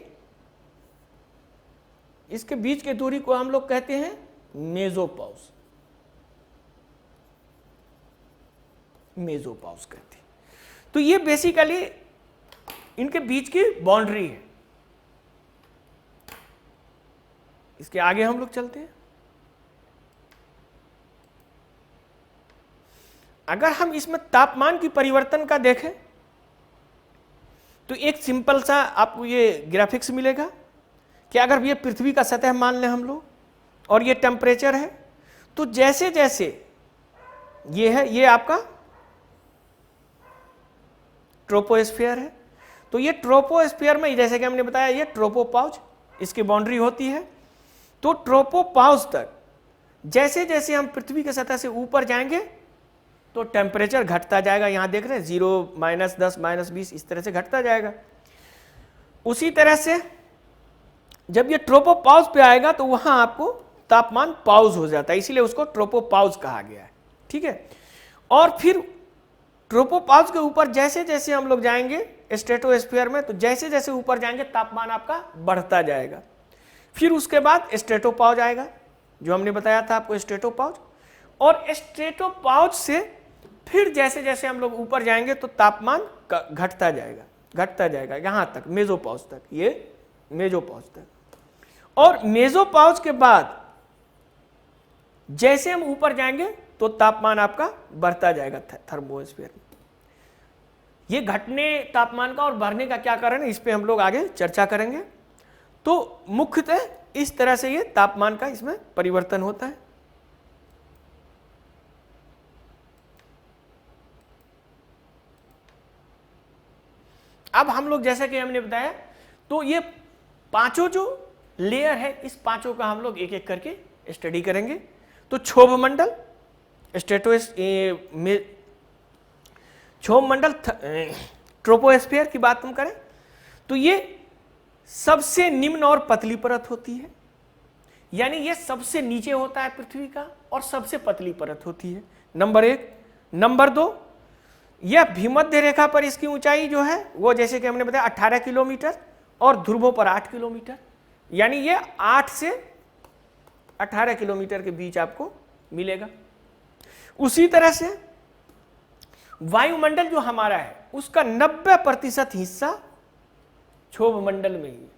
इसके बीच के दूरी को हम लोग कहते हैं मेसोपाउस, मेसोपाउस कहते हैं। तो ये बेसिकली इनके बीच की बाउंड्री है। इसके आगे हम लोग चलते हैं। अगर हम इसमें तापमान की परिवर्तन का देखें तो एक सिंपल सा आपको ये ग्राफिक्स मिलेगा कि अगर ये पृथ्वी का सतह मान लें हम लोग और ये टेम्परेचर है, तो जैसे जैसे ये है, ये आपका ट्रोपोस्फीयर है। तो ये ट्रोपोस्फीयर में जैसे कि हमने बताया ये ट्रोपोपाउस इसकी बाउंड्री होती है। तो ट्रोपोपाउस तक जैसे जैसे हम पृथ्वी के सतह से ऊपर जाएंगे तो टेम्परेचर घटता जाएगा। यहां देख रहे हैं 0, -10, -20 इस तरह से घटता जाएगा। उसी तरह से जब ये ट्रोपोपाउस पे आएगा तो वहां आपको तापमान पाउस हो जाता है, इसीलिए उसको ट्रोपोपाउस कहा गया है। ठीक है, और फिर ट्रोपोपॉज के ऊपर जैसे जैसे हम लोग जाएंगे स्ट्रेटोस्फीयर में, तो जैसे जैसे ऊपर जाएंगे तापमान आपका बढ़ता जाएगा। फिर उसके बाद स्ट्रेटोपॉज आएगा, जो हमने बताया था आपको स्ट्रेटोपॉज, और स्ट्रेटोपॉज से फिर जैसे जैसे हम लोग ऊपर जाएंगे तो तापमान घटता जाएगा यहां तक, मेसोपॉज तक, ये मेसोपॉज तक। और मेसोपॉज के बाद जैसे हम ऊपर जाएंगे तो तापमान आपका बढ़ता जाएगा थर्मोस्फीयर में। ये घटने तापमान का और बढ़ने का क्या कारण है, इस पे हम लोग आगे चर्चा करेंगे। तो मुख्यतः इस तरह से ये तापमान का इसमें परिवर्तन होता है। अब हम लोग जैसा कि हमने बताया, तो ये पांचों जो लेयर है, इस पांचों का हम लोग एक एक करके स्टडी करेंगे। तो क्षोभ मंडल, क्षोभ मंडल, ट्रोपोस्फीयर की बात हम करें तो ये सबसे निम्न और पतली परत होती है, यानी ये सबसे नीचे होता है पृथ्वी का और सबसे पतली परत होती है, नंबर 1। नंबर 2, यह भूमध्य रेखा पर इसकी ऊंचाई जो है वो जैसे कि हमने बताया 18 किलोमीटर और ध्रुवों पर 8 किलोमीटर, यानी ये 8 से 18 किलोमीटर के बीच आपको मिलेगा। उसी तरह से वायुमंडल जो हमारा है उसका 90% हिस्सा क्षोभ मंडल में ही है,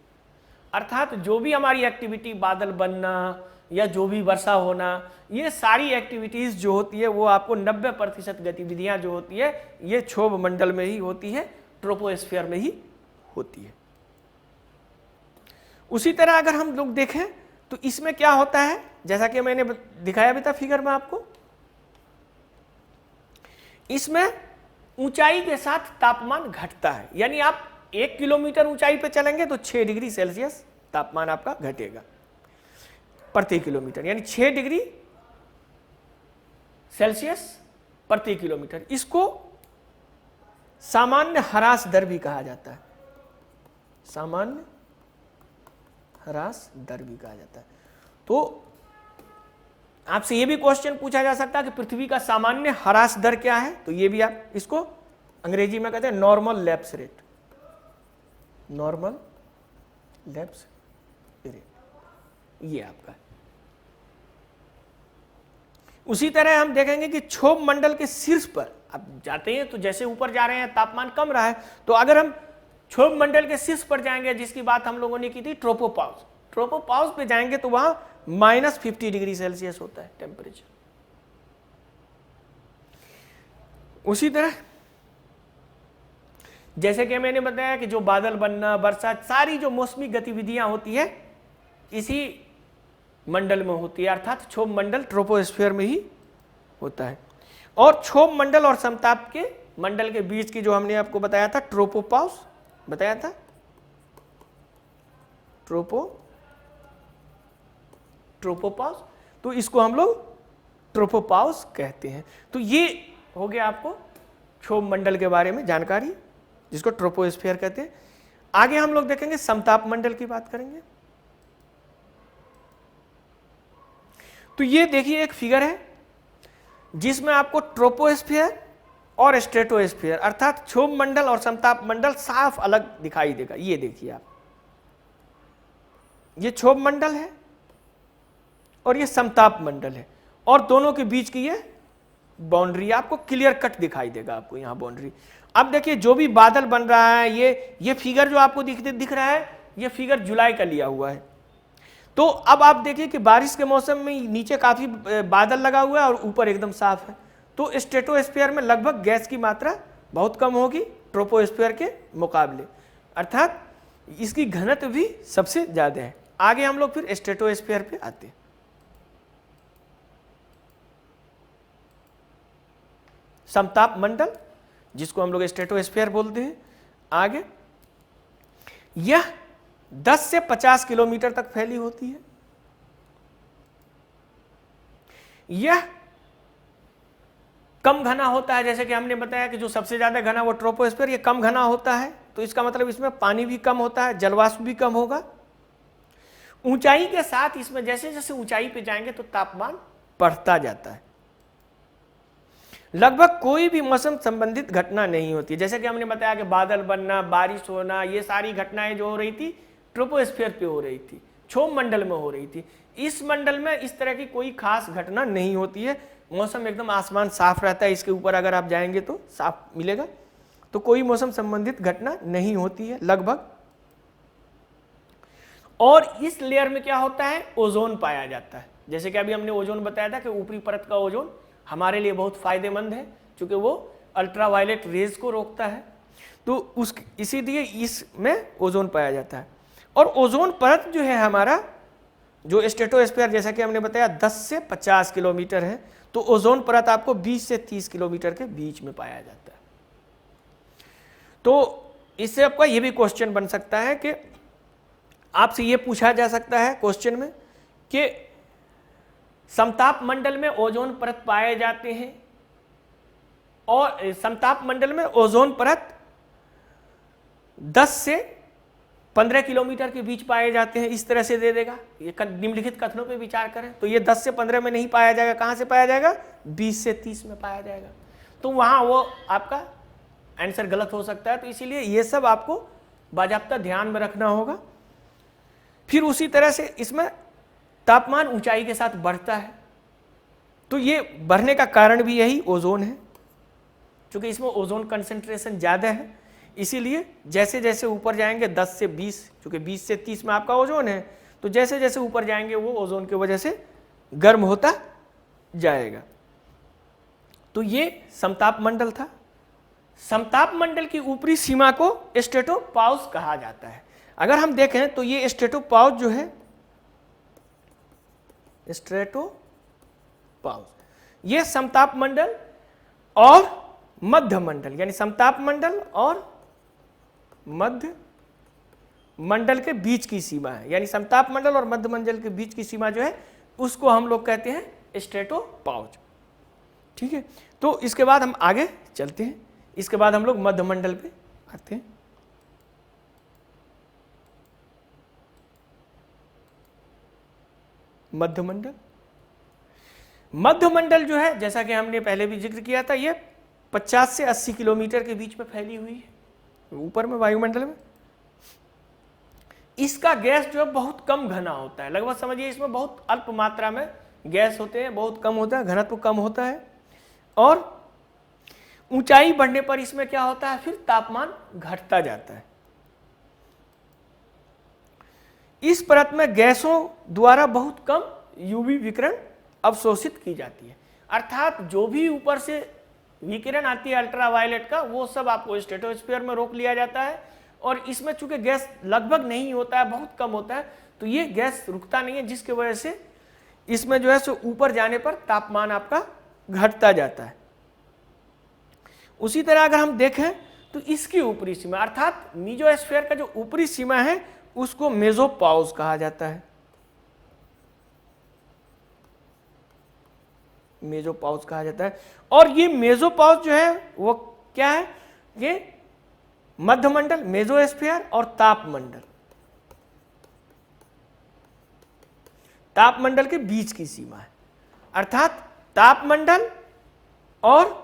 अर्थात जो भी हमारी एक्टिविटी, बादल बनना या जो भी वर्षा होना, ये सारी एक्टिविटीज जो होती है वो आपको 90% गतिविधियां जो होती है ये क्षोभ मंडल में ही होती है, ट्रोपोस्फीयर में ही होती है। उसी तरह अगर हम लोग देखें तो इसमें क्या होता है, जैसा कि मैंने दिखाया भी था फिगर में आपको, इसमें ऊंचाई के साथ तापमान घटता है, यानी आप 1 किलोमीटर ऊंचाई पे चलेंगे तो 6 डिग्री सेल्सियस तापमान आपका घटेगा प्रति किलोमीटर, यानी 6 डिग्री सेल्सियस प्रति किलोमीटर। इसको सामान्य ह्रास दर भी कहा जाता है, सामान्य ह्रास दर भी कहा जाता है। तो आपसे ये भी क्वेश्चन पूछा जा सकता है कि पृथ्वी का सामान्य ह्रास दर क्या है, तो ये भी आप इसको अंग्रेजी में कहते हैं normal lapse rate, normal lapse rate, ये आपका। उसी तरह हम देखेंगे कि क्षोभ मंडल के शीर्ष पर आप जाते हैं तो जैसे ऊपर जा रहे हैं तापमान कम रहा है, तो अगर हम क्षोभ मंडल के शीर्ष पर जाएंगे, जिसकी बात हम लोगों ने की थी ट्रोपोपॉज, ट्रोपोपॉज पे जाएंगे तो वहां -50 डिग्री सेल्सियस होता है टेम्परेचर। उसी तरह जैसे कि मैंने बताया कि जो बादल बनना, वर्षा, सारी जो मौसमी गतिविधियां होती है इसी मंडल में होती है, अर्थात क्षोभ मंडल ट्रोपोस्फीयर में ही होता है। और क्षोभ मंडल और समताप के मंडल के बीच की जो हमने आपको बताया था ट्रोपोपॉज बताया था, ट्रोपोपॉज, तो इसको हम लोग ट्रोपोपॉज कहते हैं। तो ये हो गया आपको क्षोभ मंडल के बारे में जानकारी, जिसको ट्रोपोस्फीयर कहते हैं। आगे हम लोग देखेंगे समताप मंडल की बात करेंगे। तो ये देखिए एक फिगर है जिसमें आपको ट्रोपोस्फीयर और स्ट्रेटोस्फीयर अर्थात क्षोभ मंडल और समताप मंडल साफ अलग दिखाई देगा। ये देखिए आप, ये क्षोभ मंडल है और ये समताप मंडल है, और दोनों के बीच की ये बाउंड्री आपको क्लियर कट दिखाई देगा, आपको यहां बाउंड्री। अब देखिए जो भी बादल बन रहा है, ये फिगर जो आपको दिख रहा है, ये फिगर जुलाई का लिया हुआ है। तो अब आप देखिए कि बारिश के मौसम में नीचे काफी बादल लगा हुआ है और ऊपर एकदम साफ है, तो स्ट्रेटोस्फीयर में लगभग गैस की मात्रा बहुत कम होगी ट्रोपोस्फीयर के मुकाबले, अर्थात इसकी घनत्व भी सबसे ज्यादा है। आगे हम लोग फिर स्ट्रेटोस्फीयर पे आते हैं। समताप मंडल, जिसको हम लोग स्ट्रेटोस्फीयर बोलते हैं। आगे यह 10 से 50 किलोमीटर तक फैली होती है। यह कम घना होता है, जैसे कि हमने बताया कि जो सबसे ज्यादा घना वो ट्रोपोस्फीयर, ये कम घना होता है, तो इसका मतलब इसमें पानी भी कम होता है, जलवाष्प भी कम होगा। ऊंचाई के साथ इसमें जैसे जैसे ऊंचाई पे जाएंगे तो तापमान बढ़ता जाता है। लगभग कोई भी मौसम संबंधित घटना नहीं होती। जैसे कि हमने बताया कि बादल बनना, बारिश होना, ये सारी घटनाएं जो हो रही थी ट्रोपोस्फीयर पे हो रही थी, क्षोभ मंडल में हो रही थी। इस मंडल में इस तरह की कोई खास घटना नहीं होती है। मौसम एकदम आसमान साफ रहता है, इसके ऊपर अगर आप जाएंगे तो साफ मिलेगा। तो कोई मौसम संबंधित घटना नहीं होती है लगभग। और इस लेयर में क्या होता है, ओजोन पाया जाता है। जैसे कि अभी हमने ओजोन बताया था कि ऊपरी परत का ओजोन हमारे लिए बहुत फायदेमंद है, क्योंकि वो अल्ट्रावायलेट रेज को रोकता है। तो इसीलिए इसमें ओजोन पाया जाता है। और ओजोन परत जो है हमारा, जो स्ट्रेटोस्फीयर जैसा कि हमने बताया 10 से 50 किलोमीटर है, तो ओजोन परत आपको 20 से 30 किलोमीटर के बीच में पाया जाता है। तो इससे आपका ये भी क्वेश्चन बन सकता है कि आपसे ये पूछा जा सकता है क्वेश्चन में कि समताप मंडल में ओजोन परत पाए जाते हैं और समताप मंडल में ओजोन परत 10 से 15 किलोमीटर के बीच पाए जाते हैं, इस तरह से दे देगा। ये निम्नलिखित कथनों पे विचार करें तो ये 10 से 15 में नहीं पाया जाएगा, कहां से पाया जाएगा, 20 से 30 में पाया जाएगा। तो वहां वो आपका आंसर गलत हो सकता है। तो इसीलिए ये सब आपको बाजाप्ता ध्यान में रखना होगा। फिर उसी तरह से इसमें तापमान ऊंचाई के साथ बढ़ता है, तो ये बढ़ने का कारण भी यही ओजोन है, क्योंकि इसमें ओजोन कंसंट्रेशन ज़्यादा है। इसीलिए जैसे जैसे ऊपर जाएंगे 10 से 20, क्योंकि 20 से 30 में आपका ओजोन है, तो जैसे जैसे ऊपर जाएंगे वो ओजोन की वजह से गर्म होता जाएगा। तो ये समताप मंडल था। समताप मंडल की ऊपरी सीमा को स्ट्रेटोपाउस कहा जाता है। अगर हम देखें तो ये स्ट्रेटोपाउस जो है, स्ट्रेटोपाउस, ये समताप मंडल और मध्य मंडल, यानी समताप मंडल और मध्य मंडल के बीच की सीमा है। यानी समताप मंडल और मध्य मंडल के बीच की सीमा जो है उसको हम लोग कहते हैं स्ट्रेटोपाउस। ठीक है, तो इसके बाद हम आगे चलते हैं। इसके बाद हम लोग मध्य मंडल पे आते हैं। मध्य मंडल, मध्य मंडल जो है, जैसा कि हमने पहले भी जिक्र किया था, ये 50 से 80 किलोमीटर के बीच में फैली हुई है ऊपर में वायुमंडल में। इसका गैस जो है बहुत कम घना होता है, लगभग समझिए इसमें बहुत अल्प मात्रा में गैस होते हैं, बहुत कम होता है, घनत्व कम होता है। और ऊंचाई बढ़ने पर इसमें क्या होता है, फिर तापमान घटता जाता है। इस परत में गैसों द्वारा बहुत कम यूवी विकिरण अवशोषित की जाती है, अर्थात जो भी ऊपर से विकिरण आती है अल्ट्रावायलेट का, वो सब आपको स्ट्रेटोस्फीयर में रोक लिया जाता है। और इसमें चूंकि गैस लगभग नहीं होता है, बहुत कम होता है, तो ये गैस रुकता नहीं है, जिसकी वजह से इसमें जो है सो ऊपर जाने पर तापमान आपका घटता जाता है। उसी तरह अगर हम देखें तो इसकी ऊपरी सीमा, अर्थात मीजोस्फीयर का जो ऊपरी सीमा है उसको मेसोपाउस कहा जाता है। मेसोपाउस कहा जाता है। और ये मेसोपाउस जो है वो क्या है, ये मध्य मंडल, मेसोस्फीयर और तापमंडल, तापमंडल के बीच की सीमा है। अर्थात तापमंडल और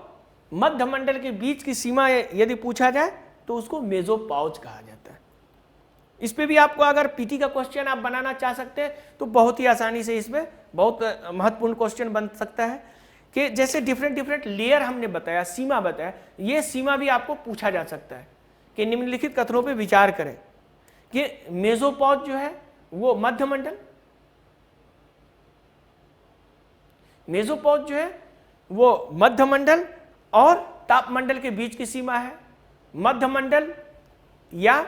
मध्य मंडल के बीच की सीमा यदि पूछा जाए तो उसको मेसोपाउस कहा जाता है। इस पे भी आपको अगर पीटी का क्वेश्चन आप बनाना चाह सकते हैं तो बहुत ही आसानी से इसमें बहुत महत्वपूर्ण क्वेश्चन बन सकता है कि जैसे डिफरेंट लेयर हमने बताया, सीमा बताया, ये सीमा भी आपको पूछा जा सकता है कि निम्नलिखित कथनों पे विचार करें कि मेसोपाउस जो है वो मध्य मंडल, मेसोपाउस जो है वो मध्य मंडल और तापमंडल के बीच की सीमा है। मध्य मंडल या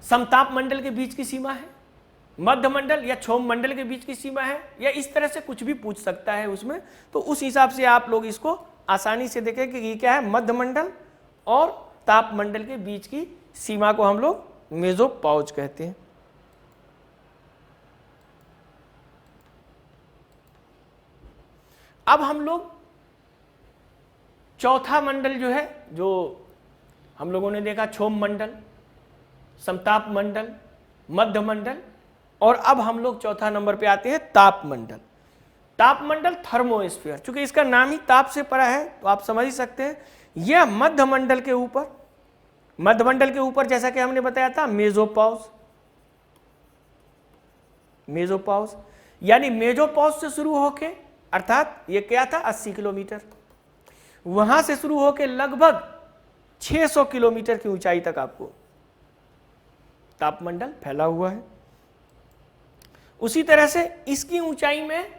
समताप मंडल के बीच की सीमा है, मध्य मंडल या क्षोभ मंडल के बीच की सीमा है, या इस तरह से कुछ भी पूछ सकता है उसमें। तो उस हिसाब से आप लोग इसको आसानी से देखें कि ये क्या है, मध्य मंडल और तापमंडल के बीच की सीमा को हम लोग मेसोपाउस कहते हैं। अब हम लोग चौथा मंडल जो है, जो हम लोगों ने देखा क्षोभ मंडल, समताप मंडल, मध्य मंडल, और अब हम लोग चौथा नंबर पे आते हैं तापमंडल। तापमंडल थर्मोस्फीयर, चूंकि इसका नाम ही ताप से पड़ा है तो आप समझ ही सकते हैं। यह मध्यमंडल के ऊपर, मध्यमंडल के ऊपर जैसा कि हमने बताया था मेसोपॉज, मेसोपॉज यानी मेसोपॉज से शुरू होके, अर्थात ये क्या था 80 किलोमीटर, वहां से शुरू होके लगभग 600 किलोमीटर की ऊंचाई तक आपको तापमंडल फैला हुआ है। उसी तरह से इसकी ऊंचाई में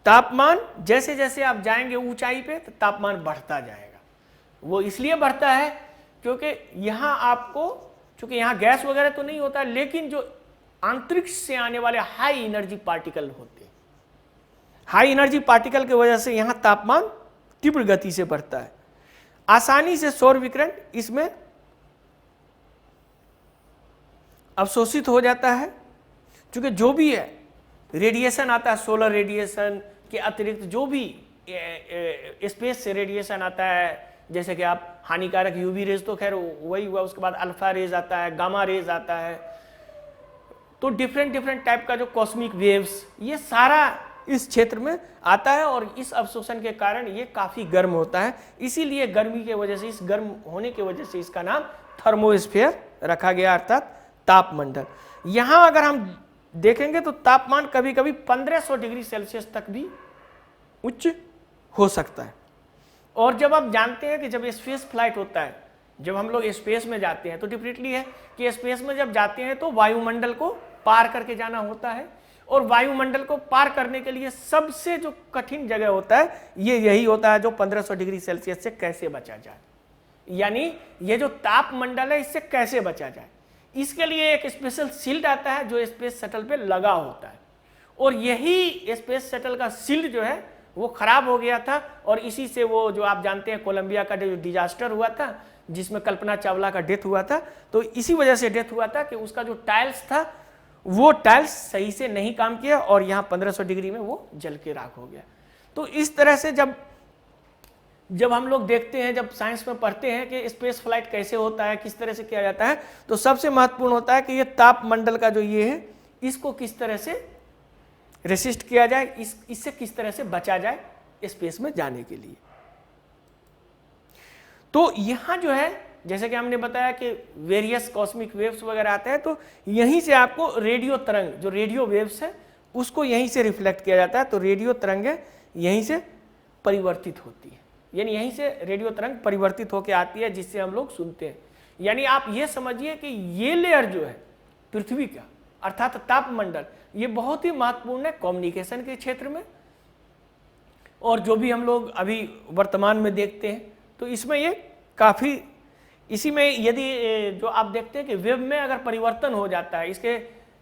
तापमान जैसे जैसे आप जाएंगे ऊंचाई पे तो तापमान बढ़ता जाएगा। वो इसलिए बढ़ता है क्योंकि यहां आपको, चूंकि यहां गैस वगैरह तो नहीं होता, लेकिन जो अंतरिक्ष से आने वाले हाई एनर्जी पार्टिकल होते हैं, हाई एनर्जी पार्टिकल की वजह से यहां तापमान तीव्र गति से बढ़ता है। आसानी से सौर विकिरण इसमें अवशोषित हो जाता है, क्योंकि जो भी है रेडिएशन आता है, सोलर रेडिएशन के अतिरिक्त जो भी स्पेस से रेडिएशन आता है, जैसे कि आप हानिकारक यूवी रेज तो खैर वही हुआ, उसके बाद अल्फा रेज आता है, गामा रेज आता है, तो डिफरेंट टाइप का जो कॉस्मिक वेव्स, ये सारा इस क्षेत्र में आता है और इस अवशोषण के कारण ये काफी गर्म होता है। इसीलिए गर्मी के वजह से, इस गर्म होने की वजह से इसका नाम थर्मोस्फीयर रखा गया, अर्थात तापमंडल। यहां अगर हम देखेंगे तो तापमान कभी कभी 1500 डिग्री सेल्सियस तक भी उच्च हो सकता है। और जब आप जानते हैं कि जब स्पेस फ्लाइट होता है, जब हम लोग स्पेस में जाते हैं तो डिफरेंटली है कि स्पेस में जब जाते हैं तो वायुमंडल को पार करके जाना होता है, और वायुमंडल को पार करने के लिए सबसे जो कठिन जगह होता है ये यही होता है, जो 1500 डिग्री सेल्सियस से कैसे बचा जाए, यानी ये जो तापमंडल है इससे कैसे बचा जाए। इसके लिए एक स्पेशल शील्ड आता है जो स्पेस शटल पे लगा होता है, और यही स्पेस शटल का शील्ड जो है वो खराब हो गया था, और इसी से वो जो आप जानते हैं कोलंबिया का जो डिजास्टर हुआ था जिसमें कल्पना चावला का डेथ हुआ था, तो इसी वजह से डेथ हुआ था कि उसका जो टाइल्स था वो टाइल्स सही से नहीं काम किया और यहाँ 1500 डिग्री में वो जल के राख हो गया। तो इस तरह से जब हम लोग देखते हैं, जब साइंस में पढ़ते हैं कि स्पेस फ्लाइट कैसे होता है, किस तरह से किया जाता है, तो सबसे महत्वपूर्ण होता है कि ये तापमंडल का जो ये है इसको किस तरह से रेसिस्ट किया जाए, इससे किस तरह से बचा जाए स्पेस में जाने के लिए। तो यहां जो है जैसे कि हमने बताया कि वेरियस कॉस्मिक वेव्स वगैरह आते हैं, तो यहीं से आपको रेडियो तरंग, जो रेडियो वेव्स है उसको यहीं से रिफ्लेक्ट किया जाता है, तो रेडियो तरंगें यहीं से परिवर्तित होती है, यानी यहीं से रेडियो तरंग परिवर्तित होकर आती है जिससे हम लोग सुनते हैं। यानी आप ये समझिए कि ये लेयर जो है पृथ्वी का, अर्थात तापमंडल, ये बहुत ही महत्वपूर्ण है कम्युनिकेशन के क्षेत्र में, और जो भी हम लोग अभी वर्तमान में देखते हैं तो इसमें ये काफ़ी, इसी में यदि जो आप देखते हैं कि वेव में अगर परिवर्तन हो जाता है, इसके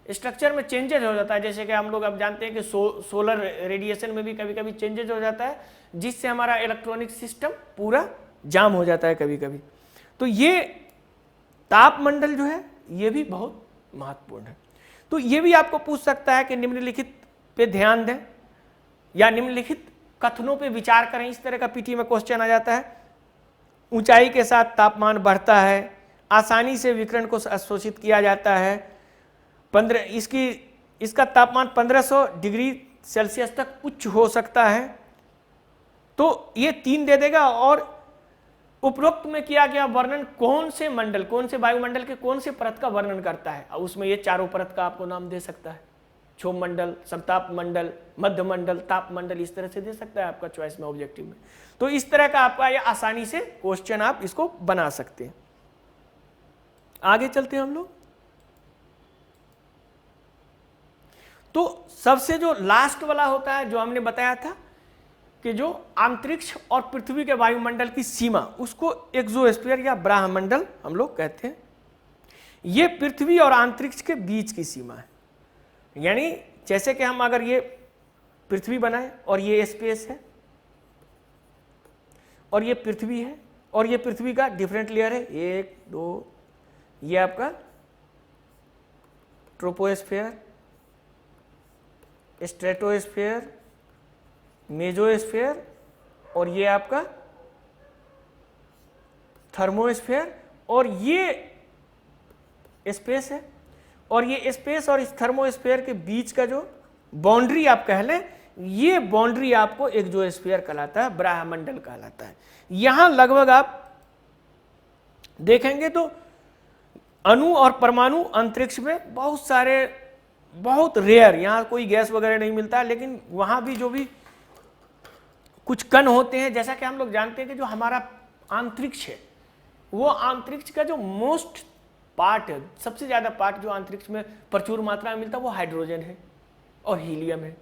स्ट्रक्चर में चेंजेज हो जाता है, जैसे कि हम लोग अब जानते हैं कि सोलर रेडिएशन में भी कभी कभी चेंजेज हो जाता है, जिससे हमारा इलेक्ट्रॉनिक सिस्टम पूरा जाम हो जाता है कभी कभी। तो ये तापमंडल जो है ये भी बहुत महत्वपूर्ण है। तो ये भी आपको पूछ सकता है कि निम्नलिखित पे ध्यान दें या निम्नलिखित कथनों पे विचार करें, इस तरह का पीटी में क्वेश्चन आ जाता है। ऊंचाई के साथ तापमान बढ़ता है, आसानी से विकिरण को अवशोषित किया जाता है, इसका तापमान 1500 डिग्री सेल्सियस तक उच्च हो सकता है, तो ये 3 दे देगा। और उपरोक्त में किया गया वर्णन कौन से मंडल, कौन से वायुमंडल के कौन से परत का वर्णन करता है, और उसमें ये चारों परत का आपको नाम दे सकता है, क्षोभ मंडल, समताप मंडल, मध्य मंडल, ताप मंडल, इस तरह से दे सकता है आपका चॉइस में, ऑब्जेक्टिव में। तो इस तरह का आपका ये आसानी से क्वेश्चन आप इसको बना सकते हैं। आगे चलते हैं हम लोग। तो सबसे जो लास्ट वाला होता है, जो हमने बताया था कि जो अंतरिक्ष और पृथ्वी के वायुमंडल की सीमा, उसको एक्सोस्फीयर या ब्रह्मंडल हम लोग कहते हैं। ये पृथ्वी और अंतरिक्ष के बीच की सीमा है, यानी जैसे कि हम अगर ये पृथ्वी बनाए और ये स्पेस है और ये पृथ्वी है, और ये पृथ्वी का डिफरेंट लेयर है, 1 2, ये आपका ट्रोपोस्फीयर, स्ट्रेटोस्फीयर, मेसोस्फीयर, और ये आपका थर्मोस्फीयर, और ये स्पेस है। और ये स्पेस और इस थर्मोस्फीयर के बीच का जो बाउंड्री आप कह लें, ये बाउंड्री आपको एक्सोस्फीयर कहलाता है, ब्रह्मंडल कहलाता है। यहां लगभग आप देखेंगे तो अणु और परमाणु अंतरिक्ष में बहुत सारे, बहुत रेयर, यहां कोई गैस वगैरह नहीं मिलता, लेकिन वहां भी जो भी कुछ कण होते हैं, जैसा कि हम लोग जानते हैं कि जो हमारा अंतरिक्ष है, वो अंतरिक्ष का जो मोस्ट पार्ट है, सबसे ज्यादा पार्ट जो अंतरिक्ष में प्रचुर मात्रा में मिलता है वो हाइड्रोजन है और हीलियम है।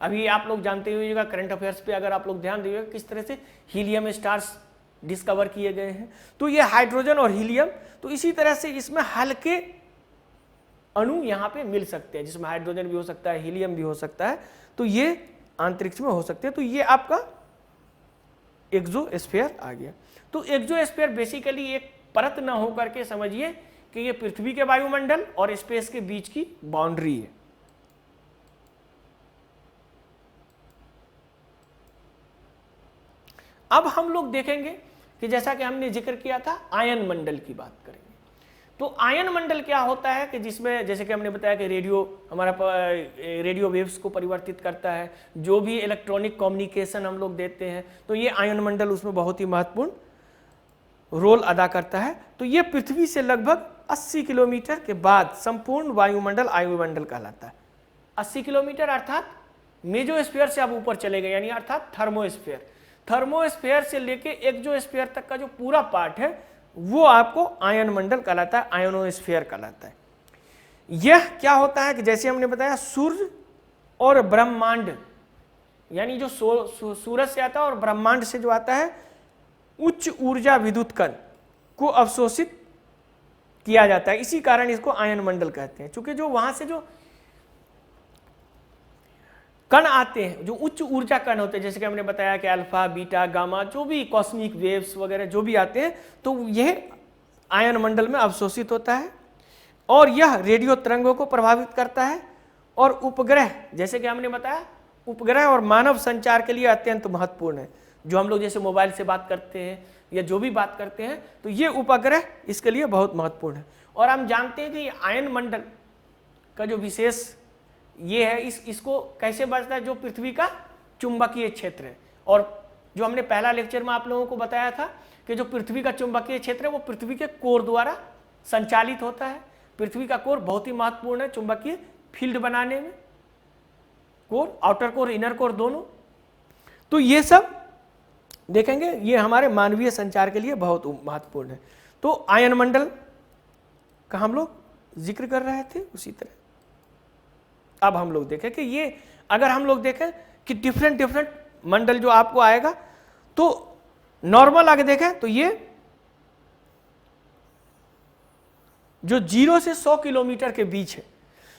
अभी आप लोग जानते होइएगा, करंट अफेयर्स पे अगर आप लोग ध्यान दीजिएगा किस तरह से हीलियम स्टार्स डिस्कवर किए गए हैं, तो ये हाइड्रोजन और हीलियम, तो इसी तरह से इसमें हल्के अणु यहाँ पे मिल सकते हैं, जिसमें हाइड्रोजन भी हो सकता है, हीलियम भी हो सकता है, तो ये अंतरिक्ष में हो सकते हैं। तो ये आपका एक्सोस्फीयर आ गया। तो एक्सोस्फीयर बेसिकली एक परत न होकर के समझिए कि ये पृथ्वी के वायुमंडल और स्पेस के बीच की बाउंड्री है। अब हम लोग देखेंगे कि जैसा कि हमने जिक्र किया था, आयन मंडल की बात करेंगे। तो आयन मंडल क्या होता है कि जिसमें जैसे कि हमने बताया कि रेडियो हमारा रेडियो वेव्स को परिवर्तित करता है, जो भी इलेक्ट्रॉनिक कम्युनिकेशन हम लोग देते हैं, तो ये आयन मंडल उसमें बहुत ही महत्वपूर्ण रोल अदा करता है। तो ये पृथ्वी से लगभग 80 किलोमीटर के बाद संपूर्ण वायुमंडल आयुमंडल कहलाता है। 80 किलोमीटर अर्थात मेसोस्फीयर से आप ऊपर चले गए, यानी अर्थात थर्मोस्फीयर। थर्मोस्फीयर से लेके एक्सोस्फीयर तक का जो पूरा पार्ट है वो आपको आयन मंडल कहलाता है, आयनोस्फीयर कहलाता है। यह क्या होता है कि जैसे हमने बताया, सूर्य और ब्रह्मांड, यानी जो सूरज से आता है और ब्रह्मांड से जो आता है, उच्च ऊर्जा विद्युत कण को अवशोषित किया जाता है, इसी कारण इसको आयन मंडल कहते हैं। क्योंकि जो वहां से जो कण आते हैं, जो उच्च ऊर्जा कण होते हैं, जैसे कि हमने बताया कि अल्फा, बीटा, गामा, जो भी कॉस्मिक वेव्स वगैरह जो भी आते हैं, तो यह आयन मंडल में अवशोषित होता है और यह रेडियो तरंगों को प्रभावित करता है। और उपग्रह, जैसे कि हमने बताया, उपग्रह और मानव संचार के लिए अत्यंत महत्वपूर्ण है। जो हम लोग जैसे मोबाइल से बात करते हैं या जो भी बात करते हैं, तो ये उपग्रह इसके लिए बहुत महत्वपूर्ण है। और हम जानते हैं कि आयन मंडल का जो विशेष ये है, इसको कैसे बचता है, जो पृथ्वी का चुंबकीय क्षेत्र है। और जो हमने पहला लेक्चर में आप लोगों को बताया था कि जो पृथ्वी का चुंबकीय क्षेत्र है वो पृथ्वी के कोर द्वारा संचालित होता है। पृथ्वी का कोर बहुत ही महत्वपूर्ण है चुंबकीय फील्ड बनाने में, core, outer core, inner core दोनों। तो ये सब देखेंगे, ये हमारे मानवीय संचार के लिए बहुत महत्वपूर्ण है। तो आयन मंडल का हम लोग जिक्र कर रहे थे। उसी तरह अब हम लोग देखें कि ये अगर हम लोग देखें कि डिफरेंट मंडल जो आपको आएगा, तो नॉर्मल आगे देखें तो ये जो 0 से 100 किलोमीटर के बीच है,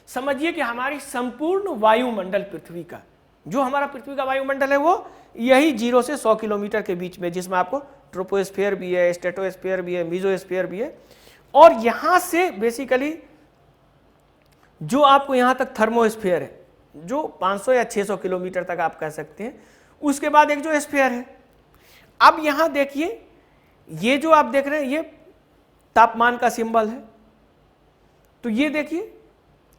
समझिए कि हमारी संपूर्ण वायुमंडल पृथ्वी का, जो हमारा पृथ्वी का वायुमंडल है वो यही 0 से 100 किलोमीटर के बीच में, जिसमें आपको ट्रोपोस्फीयर भी है, स्ट्रेटोस्फीयर भी है, मेसोस्फीयर भी है। और यहां से बेसिकली जो आपको यहां तक थर्मोस्फीयर है, जो 500 या 600 किलोमीटर तक आप कह सकते हैं, उसके बाद एक्सोस्फीयर है। अब यहां देखिए, ये जो आप देख रहे हैं ये तापमान का सिंबल है। तो ये देखिए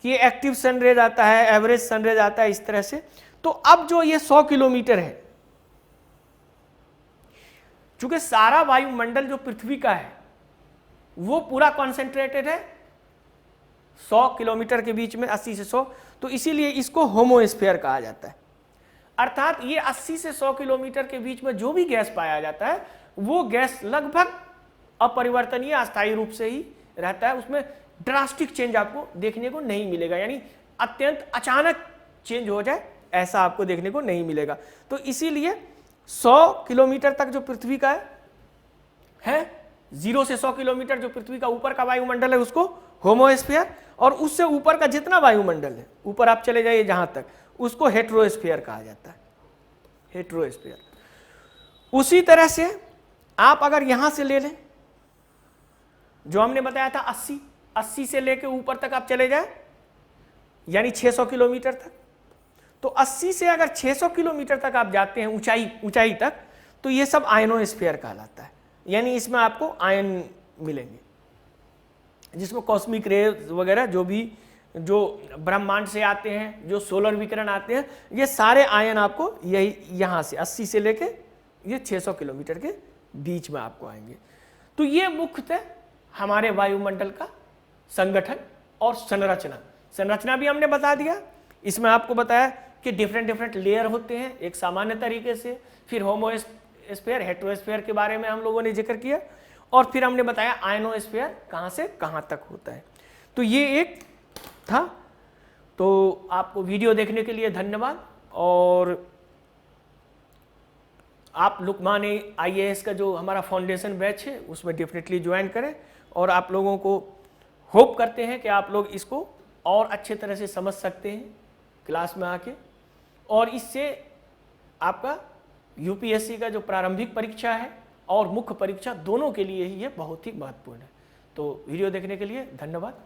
कि ये एक्टिव सनरेज आता है, एवरेज सनरेज आता है, इस तरह से। तो अब जो ये 100 किलोमीटर है, चूंकि सारा वायुमंडल जो पृथ्वी का है वो पूरा कॉन्सेंट्रेटेड है 100 किलोमीटर के बीच में, 80 से 100, तो इसीलिए इसको होमोस्फीयर कहा जाता है। अर्थात ये 80 से 100 किलोमीटर के बीच में जो भी गैस पाया जाता है वो गैस लगभग अपरिवर्तनीय, अस्थायी रूप से ही रहता है, उसमें ड्रास्टिक चेंज आपको देखने को नहीं मिलेगा, यानी अत्यंत अचानक चेंज हो जाए ऐसा आपको देखने को नहीं मिलेगा। तो इसीलिए 100 किलोमीटर तक जो पृथ्वी का है 0 से 100 किलोमीटर जो पृथ्वी का ऊपर का वायुमंडल है उसको होमोस्फीयर, और उससे ऊपर का जितना वायुमंडल है, ऊपर आप चले जाइए जहां तक, उसको हेट्रोस्फीयर कहा जाता है, हेट्रोस्फीयर। उसी तरह से आप अगर यहां से ले लें, जो हमने बताया था 80 से लेके ऊपर तक आप चले जाए, यानी 600 किलोमीटर तक, तो 80 से अगर 600 किलोमीटर तक आप जाते हैं ऊंचाई तक, तो ये सब आयनोस्फीयर कहलाता है, यानी इसमें आपको आयन मिलेंगे, जिसमें कॉस्मिक रेज वगैरह जो भी जो ब्रह्मांड से आते हैं, जो सोलर विकिरण आते हैं, ये सारे आयन आपको यही यहाँ से 80 से लेके ये 600 किलोमीटर के बीच में आपको आएंगे। तो ये मुख्यतः हमारे वायुमंडल का संगठन और संरचना भी हमने बता दिया। इसमें आपको बताया कि डिफरेंट लेयर होते हैं एक सामान्य तरीके से, फिर होमोस्फीयर, हेटेरोस्फीयर के बारे में हम लोगों ने जिक्र किया, और फिर हमने बताया आयनोस्फीयर कहाँ से कहाँ तक होता है। तो ये एक था। तो आपको वीडियो देखने के लिए धन्यवाद, और आप लुकमान IAS का जो हमारा फाउंडेशन बैच है उसमें डेफिनेटली ज्वाइन करें, और आप लोगों को होप करते हैं कि आप लोग इसको और अच्छे तरह से समझ सकते हैं क्लास में आके, और इससे आपका UPSC का जो प्रारंभिक परीक्षा है और मुख्य परीक्षा दोनों के लिए ही ये बहुत ही महत्वपूर्ण है। तो वीडियो देखने के लिए धन्यवाद।